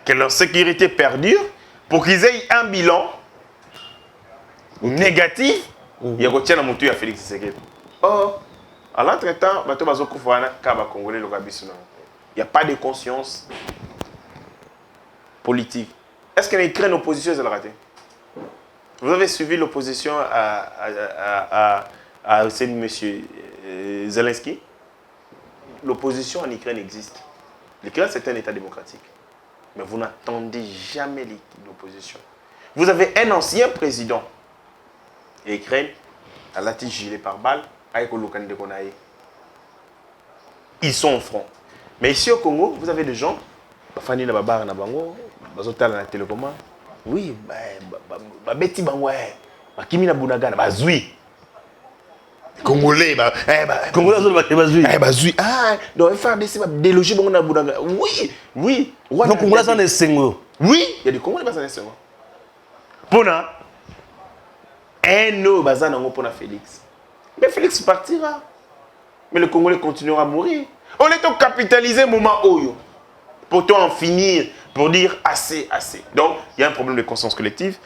que leur sécurité perdure pour qu'ils aient un bilan négatif. Il y a retient à monter à Félix Tshisekedi. Oh, à l'entretemps, il n'y a pas de conscience politique. Est-ce qu'il y a une opposition à la raté? Vous avez suivi l'opposition à M. Zelensky? L'opposition en Ukraine existe. L'Ukraine, c'est un État démocratique. Mais vous n'attendez jamais l'opposition. Vous avez un ancien président et Ukraine, à la tige gilet par balle, avec le Lukande Konae. Ils sont en front. Mais ici au Congo, vous avez des gens, Fanny Nababar Nabango, Bazotal na télécommande. Oui, Betty Bangwe, Kimi Nabunaga, Bazui. Congolais, Congolais, Bazui. Ah, donc FRDC va déloger Nabunaga. Oui, oui. Donc, Congolais, ça n'est pas. Oui, il y a des Congolais qui sont en Pona, un autre bazar pour Félix. Mais Félix partira. Mais le Congolais continuera à mourir. On est au capitaliser moment Oyo. Pour en finir, pour dire assez, assez. Donc, il y a un problème de conscience collective.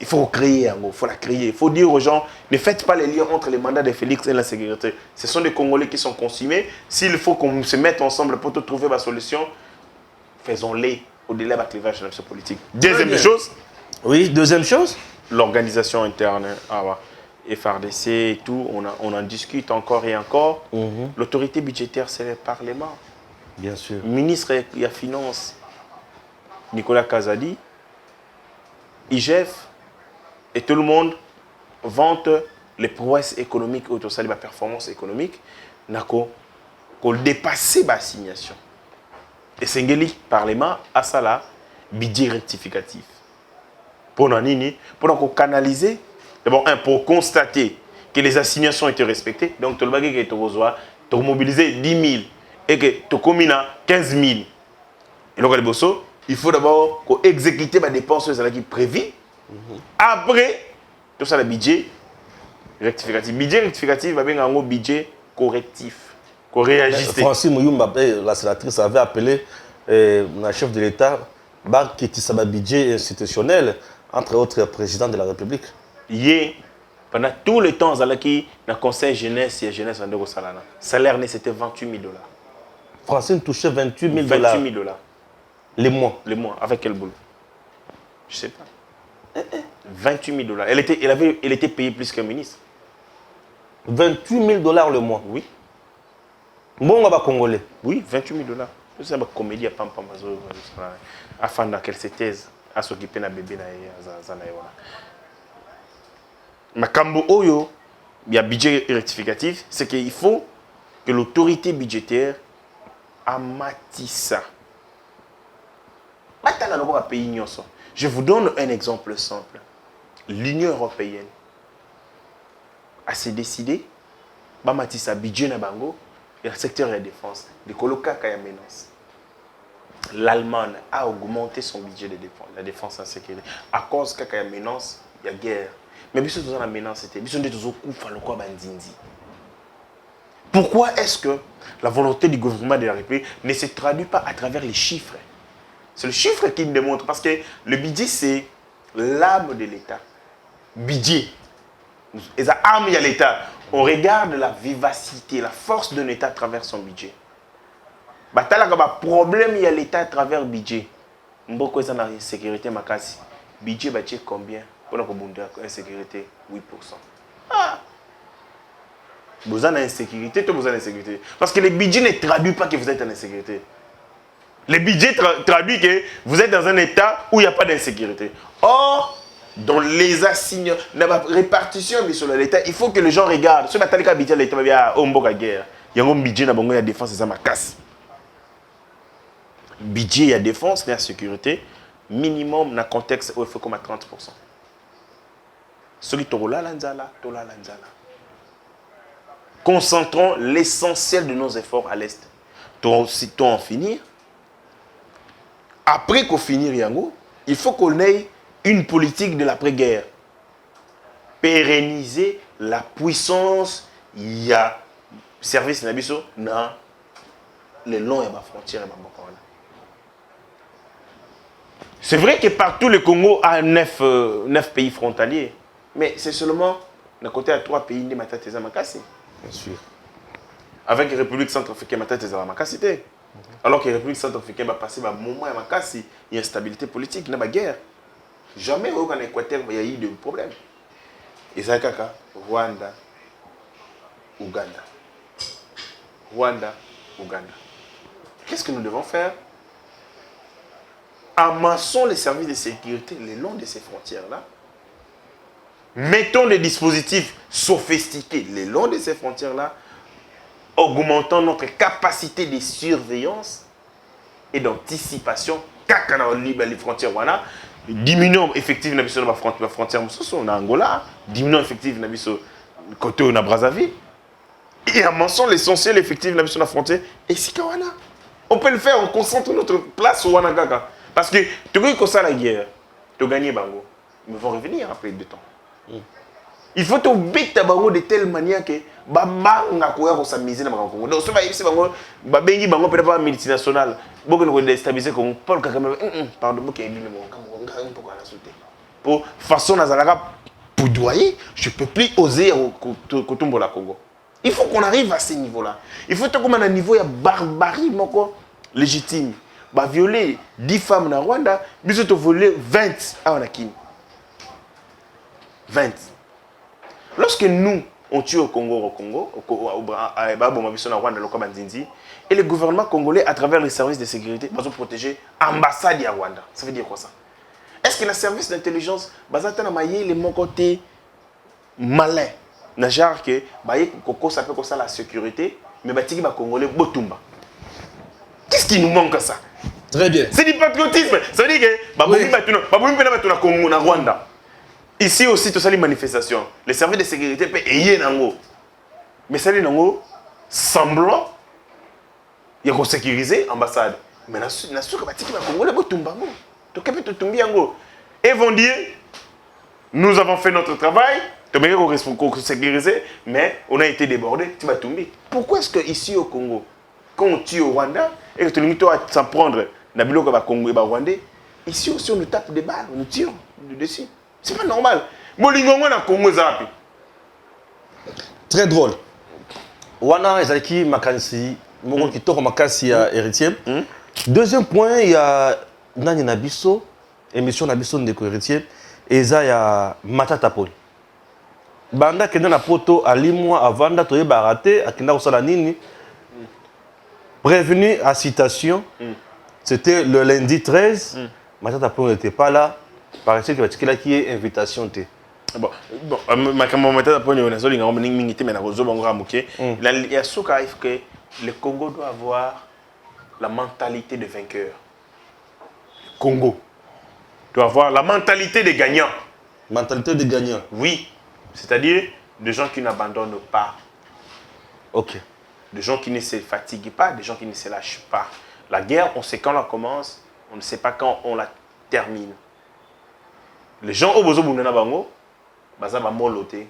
Il faut créer, il faut la créer. Il faut dire aux gens, ne faites pas les liens entre les mandats de Félix et la sécurité. Ce sont des Congolais qui sont consumés. S'il faut qu'on se mette ensemble pour trouver la solution, faisons-les au-delà de la clivage de la politique. Deuxième chose. Oui, deuxième chose. L'organisation interne, FRDC et tout, on en discute encore et encore. L'autorité budgétaire, c'est le Parlement. Bien sûr. Le ministre des Finances, Nicolas Kazadi, IGF, et tout le monde vante les prouesses économiques, autour de la performance économique, qu'on dépasse l'assignation. Et c'est le Parlement à ça là, budget rectificatif. Pour canaliser, d'abord, pour constater que les assignations étaient respectées, donc tout le monde qui est mobilisé 10 000 et que tu communes 15 000. Et donc, il faut d'abord exécuter les dépenses prévues. Après, tout ça le budget rectificatif. Budget rectificatif va bien un budget correctif. Qu'on réagisse. Francine Mouyumba, la sénatrice, avait appelé la chef de l'État qui était un budget institutionnel, entre autres président de la République. Hier, pendant tout le temps, dans le conseil jeunesse et jeunesse en Dego Salana, salaire c'était $28 000. Francine touchait $28 000. 28 000 $. Les mois. Les mois, avec quel boulot? Je sais pas. 28 000 $. Elle était payée plus qu'un ministre. $28 000 le mois. Oui. Bon, on va Congolais. Oui, 28 000 $. C'est une comédie à Pampa Mazo. Afin qu'elle se taise à s'occuper de bébé. Mais Kambo Oyo, il y a budget rectificatif, c'est qu'il faut que l'autorité budgétaire amatisse ça. Je vous donne un exemple simple. L'Union européenne a s'est décidé d'amatisse un budget na bango et le secteur de la défense. De coloca kaya menace. L'Allemagne a augmenté son budget de défense, la défense en sécurité. À cause qu'il y a menace, il y a guerre. Mais bien la menace, c'était pourquoi est-ce que la volonté du gouvernement de la République ne se traduit pas à travers les chiffres? C'est le chiffre qui me démontre, parce que le budget, c'est l'âme de l'État. Budget. Et ça âme, il y a l'État. On regarde la vivacité, la force de l'État à travers son budget. Il y a un problème, il y a l'État à travers le budget. Beaucoup de la sécurité, le budget, c'est combien? Pour la insécurité, 8%. Ah! Vous avez une insécurité, vous avez une insécurité. Parce que le budget ne traduit pas que vous êtes en insécurité. Le budget traduit que vous êtes dans un état où il n'y a pas d'insécurité. Or, dans les assignements, dans la répartition sur l'État, il faut que les gens regardent. Si vous avez un budget, l'État va avoir une guerre. Il y a un budget dans la défense, c'est ça ma casse. Budget, il y a défense, il y a sécurité. Minimum, dans le contexte où il faut comme à 30%. Ceux qui sont là, concentrons l'essentiel de nos efforts à l'Est. Si tu en finir, après qu'on finisse, il faut qu'on ait une politique de l'après-guerre. Pérenniser la puissance, il y a service nabiso dans les longs et les frontières. C'est vrai que partout le Congo a 9 pays frontaliers. Mais c'est seulement d'un côté à 3 pays de Matateza Makassi. Bien sûr. Avec la République centrafricaine, Matateza Makassi. Alors que la République centrafricaine va passer un moment à Makassi, il y a une instabilité politique, il y a une guerre. Jamais au Équateur, il y a eu de problèmes. Et ça, Rwanda, Ouganda. Rwanda, Ouganda. Qu'est-ce que nous devons faire? Amassons les services de sécurité le long de ces frontières-là. Mettons des dispositifs sophistiqués le long de ces frontières-là, augmentons notre capacité de surveillance et d'anticipation. Quand les frontières, diminuons effectivement la frontière en Angola, diminuons effectivement le côté de Brazzaville, et amassons l'essentiel effectif de la frontière. Et si on peut le faire, on concentre notre place au Wanagaka. Parce que tu vois que ça la guerre, tu gagnes Bango, ils vont revenir après 2 temps. Il faut te battre Bango de telle manière que Baba n'a pas s'amuser dans le Congo. Donc, si Bango, Babengi Bango peut pas multinational, beaucoup de déstabiliser comme Paul Kagame, pardon, beaucoup de pour façon Nazaraka poudoyer, je ne peux plus oser au Congo. Il faut qu'on arrive à ce niveau-là. Il faut qu'on ait un niveau de barbarie légitime. Bah violer 10 femmes dans Rwanda, mais ils ont volé 20 à Wanakin. 20. Lorsque nous, on tue au Congo, et le gouvernement congolais, à travers les services de sécurité, va protéger l'ambassade de Rwanda. Ça veut dire quoi ça? Est-ce que le service d'intelligence va les mon côté malin? Genre que Koko s'appelle comme ça la sécurité, mais les Congolais botumba. Qu'est-ce qui nous manque à ça? Très bien. C'est du patriotisme. Ça veut dire que Rwanda. Ici aussi, tout ça, les manifestations. Les services de sécurité peuvent aider Nango. Mais ça, les semblant, il y a sécuriser l'ambassade. Mais il y a Congolais botumba. Et vont dire, Nous avons fait notre travail, pour sécuriser, mais on a été débordé. Tu vas tomber. Pourquoi est-ce qu'ici au Congo, quand on tue au Rwanda, et que tu dois s'en prendre dans le Congo et Rwandais, ici aussi on nous tape des balles, on nous tire dessus. C'est pas normal. Très drôle. Wana ezalaki makanisi, moko kitoko makasi ya héritier. Deuxième point, il y a Nani Nabiso, émission Nabiso ndeko héritier, eza ya Matata Poli. Banda kenda na poto alimwa avanda toye baraté akenda kosala nini. Prévenu à citation, c'était le lundi 13. Matata Poli n'était pas là. Paraît-il qu'il a qui est invitation. Bon, Matata Poli, on a zoli ngam ningiti mais na rozo bango muké. Il y a ce que le Congo doit avoir la mentalité de vainqueur. Le Congo doit avoir la mentalité des gagnants. Mentalité des gagnants. Oui, c'est-à-dire des gens qui n'abandonnent pas. Ok. Des gens qui ne se fatiguent pas, des gens qui ne se lâchent pas. La guerre, on sait quand on la commence, on ne sait pas quand on la termine. Les gens au besoin de Bango, Bazaba Moloté,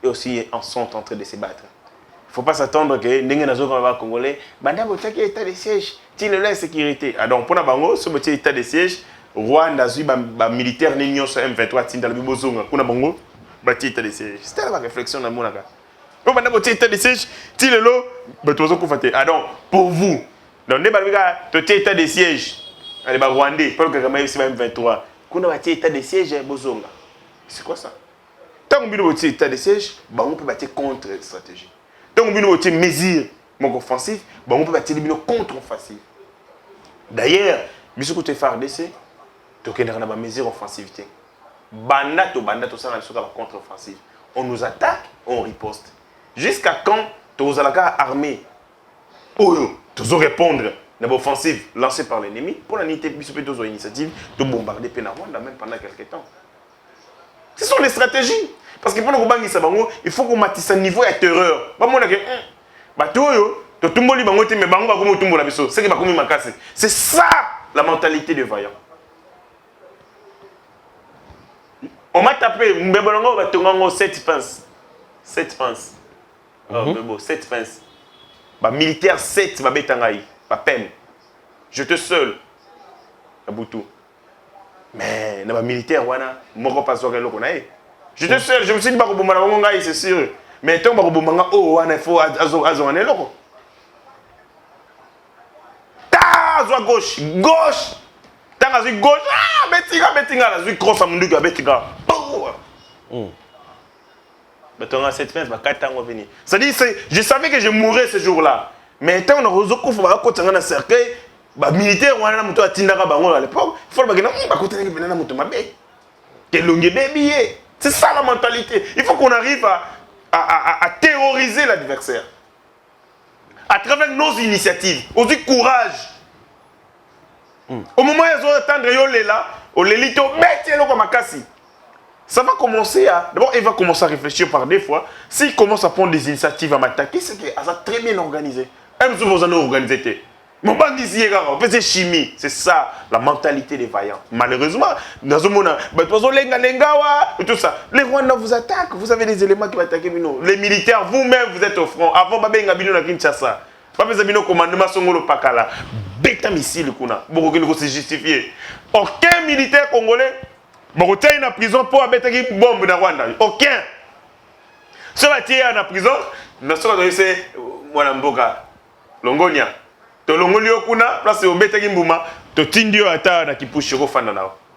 et aussi sont en train de se battre. Il ne faut pas s'attendre que les gens congolais, Banda Botaki état de siège, il y a sécurité. Alors, pour Bango, ce petit état de siège, Rwanda, militaire, n'ignorent sur M23, Tindal Bibozonga, Kuna Bango, bâti état de siège. C'était la réflexion dans mon cas. Pour Banda Botaki état de siège, il est là, alors, pour vous, dans les état de siège, les Rwandais, pour que M23, Kuna bâti état de siège, Bozonga. C'est quoi ça? Tant qu'on a un état de siège, on peut bâtir contre la stratégie. Tant qu'on a une mesure offensive, on peut bâtir une contre-offensive. D'ailleurs, si on a FARDC, on a une mesure offensive. Banda, ça a une contre-offensive. On nous attaque, on riposte. Jusqu'à quand on a armée, on doit répondre à l'offensive lancée par l'ennemi pour l'initiative de bombarder Rwanda même pendant quelques temps. Ce sont les stratégies. Parce que pour nous il faut qu'on matisse un niveau de terreur. C'est ça la mentalité de vaillant. On m'a tapé, 7 pinces. 7 pinces. 7 pinces. Militaire 7, pas peine. J'étais seul. À Boutou. Mais dans les militaires, j'étais seul, je me suis dit, c'est sûr. Mais tant que il faut à gauche, gauche. Tant que gauche, betinga, la crosse à mon dieu, betinga. C'est-à-dire, je savais que je mourrais ce jour-là. Mais tant qu'on a reçu un cercueil, les militaires ont à l'époque, il faut que c'est ça la mentalité. Il faut qu'on arrive à terroriser l'adversaire. À travers nos initiatives, on dit courage. Au moment où ils vont attendre, ça va commencer à... D'abord, il va commencer à réfléchir par des fois. S'il commence à prendre des initiatives à m'attaquer, c'est qu'il a très bien organisé. Même si vous en avez organisé. Mon bande ici, on fait chimie. C'est ça, la mentalité des vaillants. Malheureusement, dans ce monde, tout ça. Les Rwandais vous attaquent. Vous avez des éléments qui vont attaquer. Les militaires, vous-même, vous êtes au front. Avant, Babé Ngabino na Kinshasa. Babé Zabino commandement Songolo Pakala. Bêta missile, Beaucoup se justifier. Aucun militaire congolais est en prison pour abattre une bombe dans Rwanda. Aucun. Ce qui est en prison, c'est Mwanamboka, Longonia.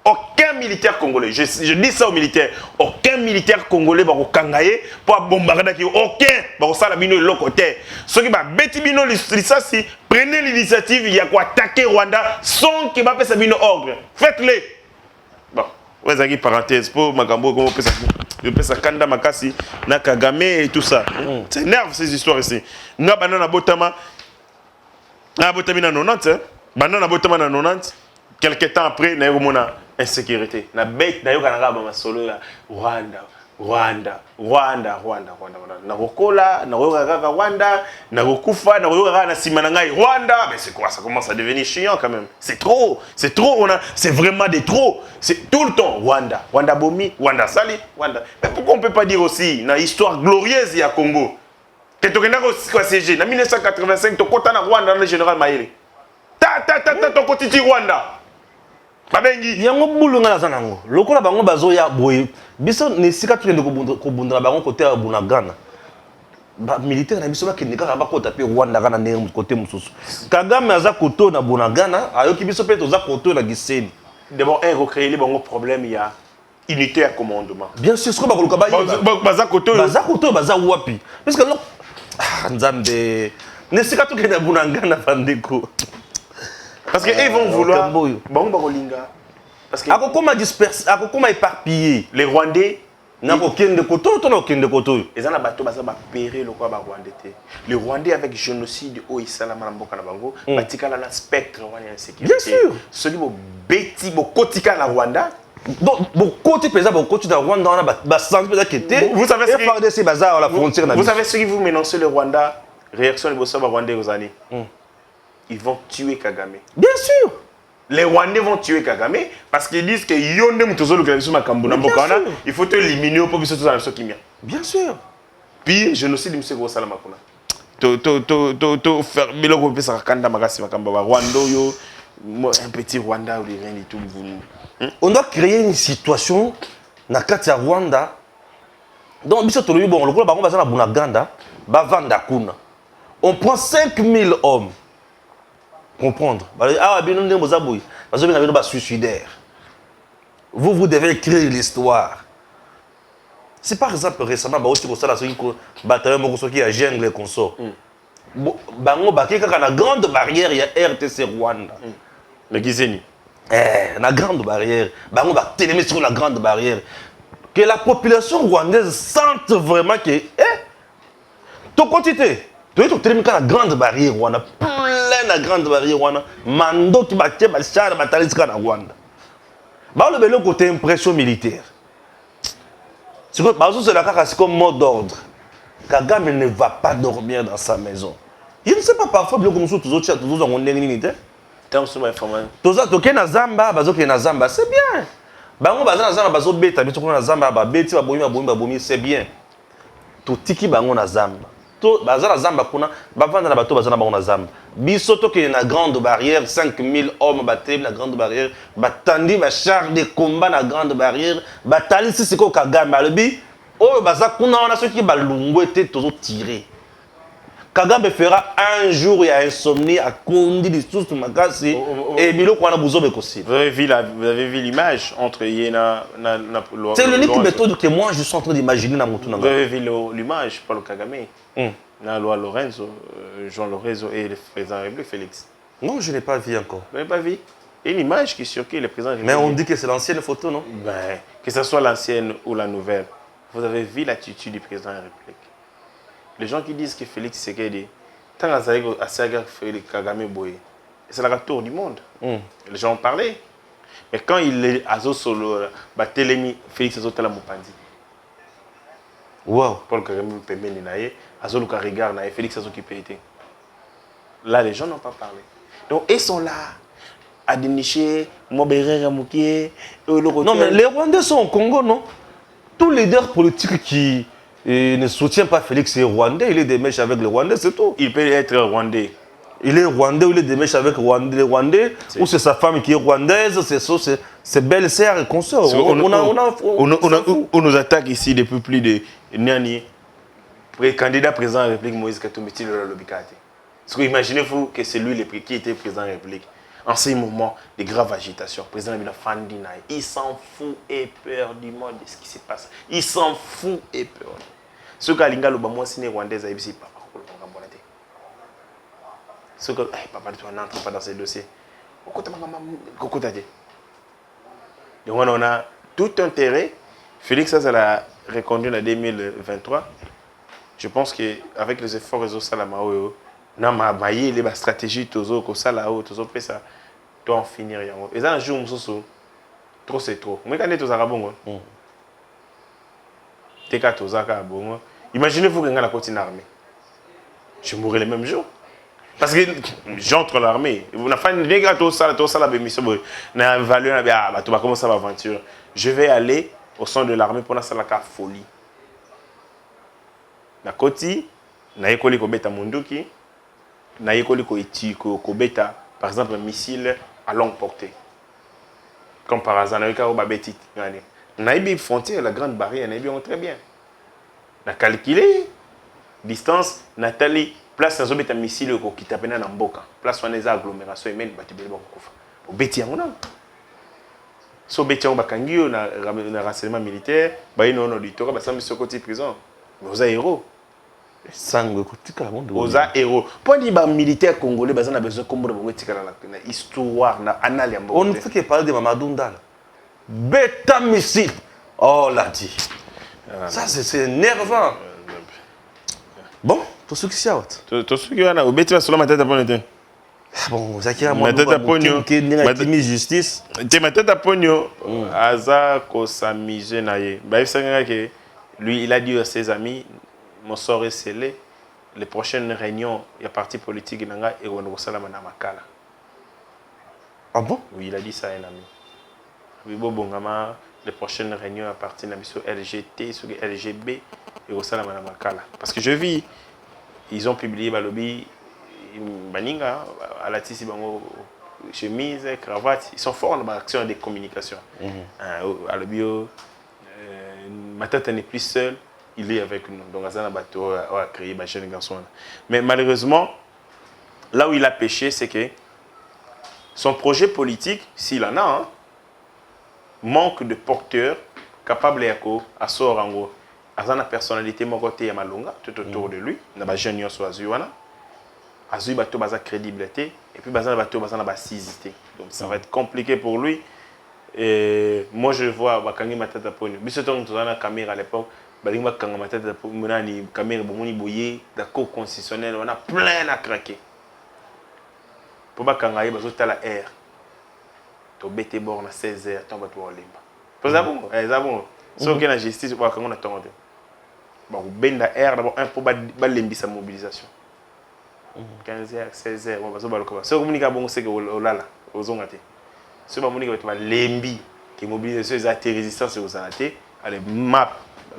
Aucun militaire congolais, je dis ça aux militaires, aucun militaire congolais va kangaye pour bombarder, aucun va ça la bino de l'autre côté. Ceux qui va bêti bino l'issasi, prenez l'initiative, il y a quoi attaquer Rwanda sans qu'il va faire sa bino ordre. Faites-le. Bon, vous avez parenthèse pour Magambo, comment on peut ça Kanda Makasi, Nakagame et tout ça. C'est énerve ces histoires ici. Nga banana botama. Na botama na 90, banana botama na 90. Quelques temps après, na eu une insécurité. Na bête na yo kanaka ba masolo ya Rwanda. Rwanda. Narokola, Rwanda, Narokufa, Naroka na Simanangai, Rwanda. Mais c'est quoi? Ça commence à devenir chiant quand même. C'est trop, c'est vraiment des trop. C'est tout le temps Rwanda, Rwanda Bomi, Rwanda Sali, Rwanda. Mais pourquoi on ne peut pas dire aussi, dans l'histoire glorieuse du Congo, que tu as siégé, en 1985, tu as na Rwanda, le général Maïle. Tu as Rwanda. Babengi. Yango bulunga na zanango. Lokola bango bazoya boye. Biso ne sika tukende kobundana bango côté ya Bunagana. Ba militaire na biso ba kendeka ba kota pe Rwanda kana ne côté mususu. Kagame aza koto na Bunagana, ayoki biso pe toza koto na Gisenyi. D'abord un recréer les bons problèmes, il y a unité à commandement. Bien sûr, ce que bakoluka ba baza koto baza wapi. Parce que nzambe ne sika tukende na Bunagana bandeko. Parce qu'ils vont vouloir. Parce que. Akokoma disperse, akokoma éparpillé. Les Rwandais. Ils ont les Rwandais avec génocide au Islam Bango, spectre bien sûr. Celui qui bêtis, kotika la Rwanda. Donc, côté présent, côté de Rwanda, on a vous savez ce qui vous menacez le Rwanda, réaction de Rwandais aux années. Ils vont tuer Kagame. Bien sûr. Les Rwandais vont tuer Kagame parce qu'ils disent que il faut éliminer au peuple de bien sûr. Puis, génocide, M. Gosalamakuna. Un petit Rwanda ou rien du tout. On doit créer une situation dans le Rwanda. Donc, on prend 5000 hommes. Comprendre. Vous devez écrire l'histoire. C'est par exemple récemment, bataillon qui a gêné les consorts. La grande barrière, il y a RTC Rwanda. Le Gisenyi. La grande barrière. Télémé sur la grande barrière. Que la population rwandaise sente vraiment que. Ton quantité. Tu es la grande barrière Rwanda. La grande barrière Rwanda. Mando qui bat char batalisca na Rwanda. Le côté impression militaire. C'est comme mot d'ordre. Kagame ne va pas dormir dans sa maison. Je ne sais pas parfois comme ça tous autres ont une unité. C'est bien. Bango bazana zamba bazo beta biso na zamba ba beti ba bomi c'est bien. To tiki bango na zamba. To bazana zamba kuna ba vanda na bato bazana bango na zamba. Biso to ke na grande barrière 5000 hommes batem na grande barrière, batandi ba char de combat na grande barrière, batali si siko Kagame alobi o baza kuna na ceux qui ba lungu était tozo tirer. Kagame fera un jour il y a insomnie à Kondi des sous Makasi et Biloko wana buzobe kosi. Vous avez vu l'image entre Yena c'est l'unique méthode que moi je suis en train d'imaginer dans mon tour. Vous avez vu l'image Paul Kagame na loi Lorenzo Jean Lorenzo et le président de la République Félix. Non, je n'ai pas vu encore. Vous n'avez pas vu? Et une image qui circule le président de la Mais République. on dit que c'est l'ancienne photo, non? Ben, que ce soit l'ancienne ou la nouvelle. Vous avez vu l'attitude du président de la République. Les gens qui disent que Félix Tshisekedi, tant que Kagame Boye, c'est la tour du monde. Les gens ont parlé. Mais quand il est à Solo, Télémi, Félix Azotala Mopandi. Wow. Paul Kagame Pembe Ninaye, Azoluka Rigard, Félix Azoki Pété. Là, les gens n'ont pas parlé. Donc, ils sont là, à dénicher, Mobéré Ramoukié, non, mais les Rwandais sont au Congo, non? Tous les leaders politiques qui ne soutiennent pas Félix est Rwandais, il est des mèches avec les Rwandais, c'est tout. Il peut être Rwandais. Il est Rwandais ou il est des mèches avec les Rwandais, ou c'est sa femme qui est rwandaise, c'est belle-sœur et consort. On nous attaque ici depuis plus de Niani, candidat président de la République Moïse Katumbi de la Lobikate. Imaginez-vous que c'est lui qui était président de la République. En ces moments de grave agitation, le président de la Fandina, il s'en fout éperdument de ce qui se passe. Il s'en fout éperdument. Ce que Alinga Lobamwa Sine Rwandaise a dit, papa, ce que papa, tu n'entres pas dans ces dossiers. Donc on a tout intérêt. Félix, ça l'a reconduit en 2023. Je pense qu'avec les efforts réseau Salamao, na mabaye les stratégies tozo ko sala tozo pesa doit en finir yango. Et ça un jour mususu trop c'est trop. Mais quand est aux arabongo. Teka Tozaka, bon. Imaginez-vous que la continue armée. Je mourrai le même jour. Parce que j'entre l'armée. Vous n'avez pas une négation, tout ça, la bémission. N'a valeur, ah, tu vas commencer l'aventure. Je vais aller au centre de l'armée pour la folie. Na koti, na yekoli ko beta munduki, na yekoli ko beta, par exemple, un missile à longue portée. Comme par hasard, na yekoli ko beti. Na yebi frontière, la grande barrière, na yebi très bien. Na calculé distance, Nathalie. Place dans un missile qui tape dans Mboka. Place où on a des agglomérations humaines, bah tu peux le voir. Au Béti on a. So Béti on bakangi on a renseignement militaire, bah il non du toro bah ça monsieur côté prison. Vous êtes héros. Sangue côté carrément. Vous êtes héros. Pour dire bah militaire congolais bah ça on a besoin comme bon tika na histoire na annales ya Mboka. On ne fait que parler de Mamadou Ndala. Bêta missile. Oh là dit. Ça c'est nerveux. Bon, tout ce qui s'y a. Tout ce qui a au Béti va sur ma tête à ponyo. Bon, Zakira moi ma tête à ponyo. Ma justice. Ma tête à ponyo. Aza ko s'amuser na ye. Bah il sait que lui il a dit à ses amis mon sort est scellé. Les prochaines réunions, il y a parti politique nanga et on va salama na makala. Ah bon? Oui, il a dit ça à un ami. Oui, bon bongama les prochaines réunions à partir de la mission LGT sur LGB et au salama na makala. Parce que je vis ils ont publié Balobi Baninga à la tisi bango chemise, cravate, ils sont forts dans l'action des communications. À le bio ma tête n'est plus seule, il est avec nous. Donc Azana Bato a créé ma jeune garçon. Mais malheureusement là où il a péché, c'est que son projet politique, s'il en a, hein, manque de porteurs capables à Sorango. Azana personnalité mon côté ya malonga tout autour de lui, na ba jeune yo so azuana. Azui bato baza crédibilité et puis bazana bato bazana ba sizité. Donc ça va être compliqué pour lui. Et moi je vois bakangi matata ponyo. Biso ton tozana caméra à l'époque, balingi bakanga matata ponyo nani caméra bomoni boyé d'accord constitutionnel, on a plein à craquer. Pour bakanga ye bazo tala air. To bete bord na 16h ton bato olimba. Poza bon, bon. So que la justice bakanga na tongo. Bon, benda air d'abord un pour balembi sa mobilisation. 15h, 16h, on va se baloka. Ce que vous bon c'est que olala, ozongate. Ce que vous dites va lembi qui mobilisation les résistance aux anaté, allez map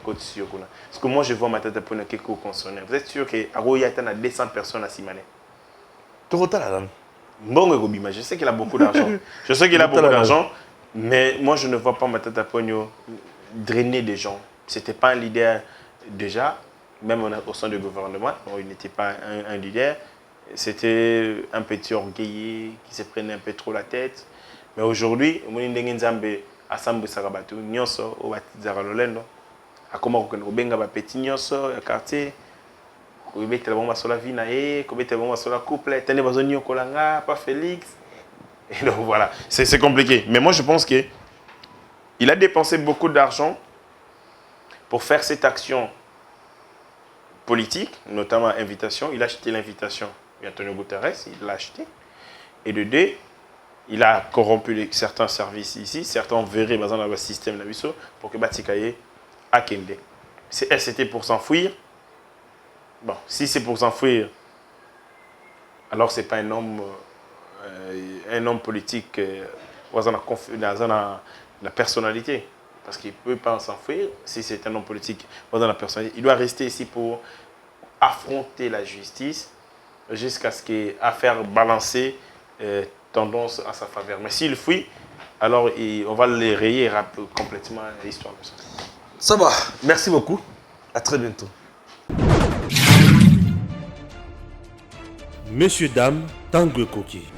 côté sur kuna. Parce que moi je vois ma tête pour une quelque consonné. Vous êtes sûr que Aroya a 200 personnes à Simane. Total là. Bon Gobima, je sais qu'il a beaucoup d'argent. Je sais qu'il a beaucoup d'argent, mais moi je ne vois pas ma tête à Pogno drainer des gens. C'était pas un leader déjà, même au sein du gouvernement, il n'était pas un leader. C'était un petit orgueillé qui se prenait un peu trop la tête. Mais aujourd'hui, on a Nzambe à Sambu Sarabatu, Nyonso, au Batizara Lolendo, à comment on benga ba petit Nyonso, à quartier, on met la bombe sur la vie nae, on met la bombe sur la couple, tenez besoin de Kolanga, pas Félix. Et donc voilà, c'est compliqué. Mais moi je pense que il a dépensé beaucoup d'argent pour faire cette action politique, notamment invitation. Il a acheté l'invitation d'Antonio Guterres, il l'a acheté. Et de deux, il a corrompu certains services ici, certains verraient dans le système de la pour que Batikaye a Kende. C'était pour s'enfuir. Bon, si c'est pour s'enfuir, alors ce n'est pas un homme politique dans la personnalité. Parce qu'il ne peut pas s'enfuir si c'est un homme politique dans la personnalité. Il doit rester ici pour affronter la justice jusqu'à ce qu'il à faire balancer tendance à sa faveur. Mais s'il fuit, alors on va les rayer complètement l'histoire de ça. Ça va, merci beaucoup. À très bientôt. Messieurs, dames, Tanguy Koki.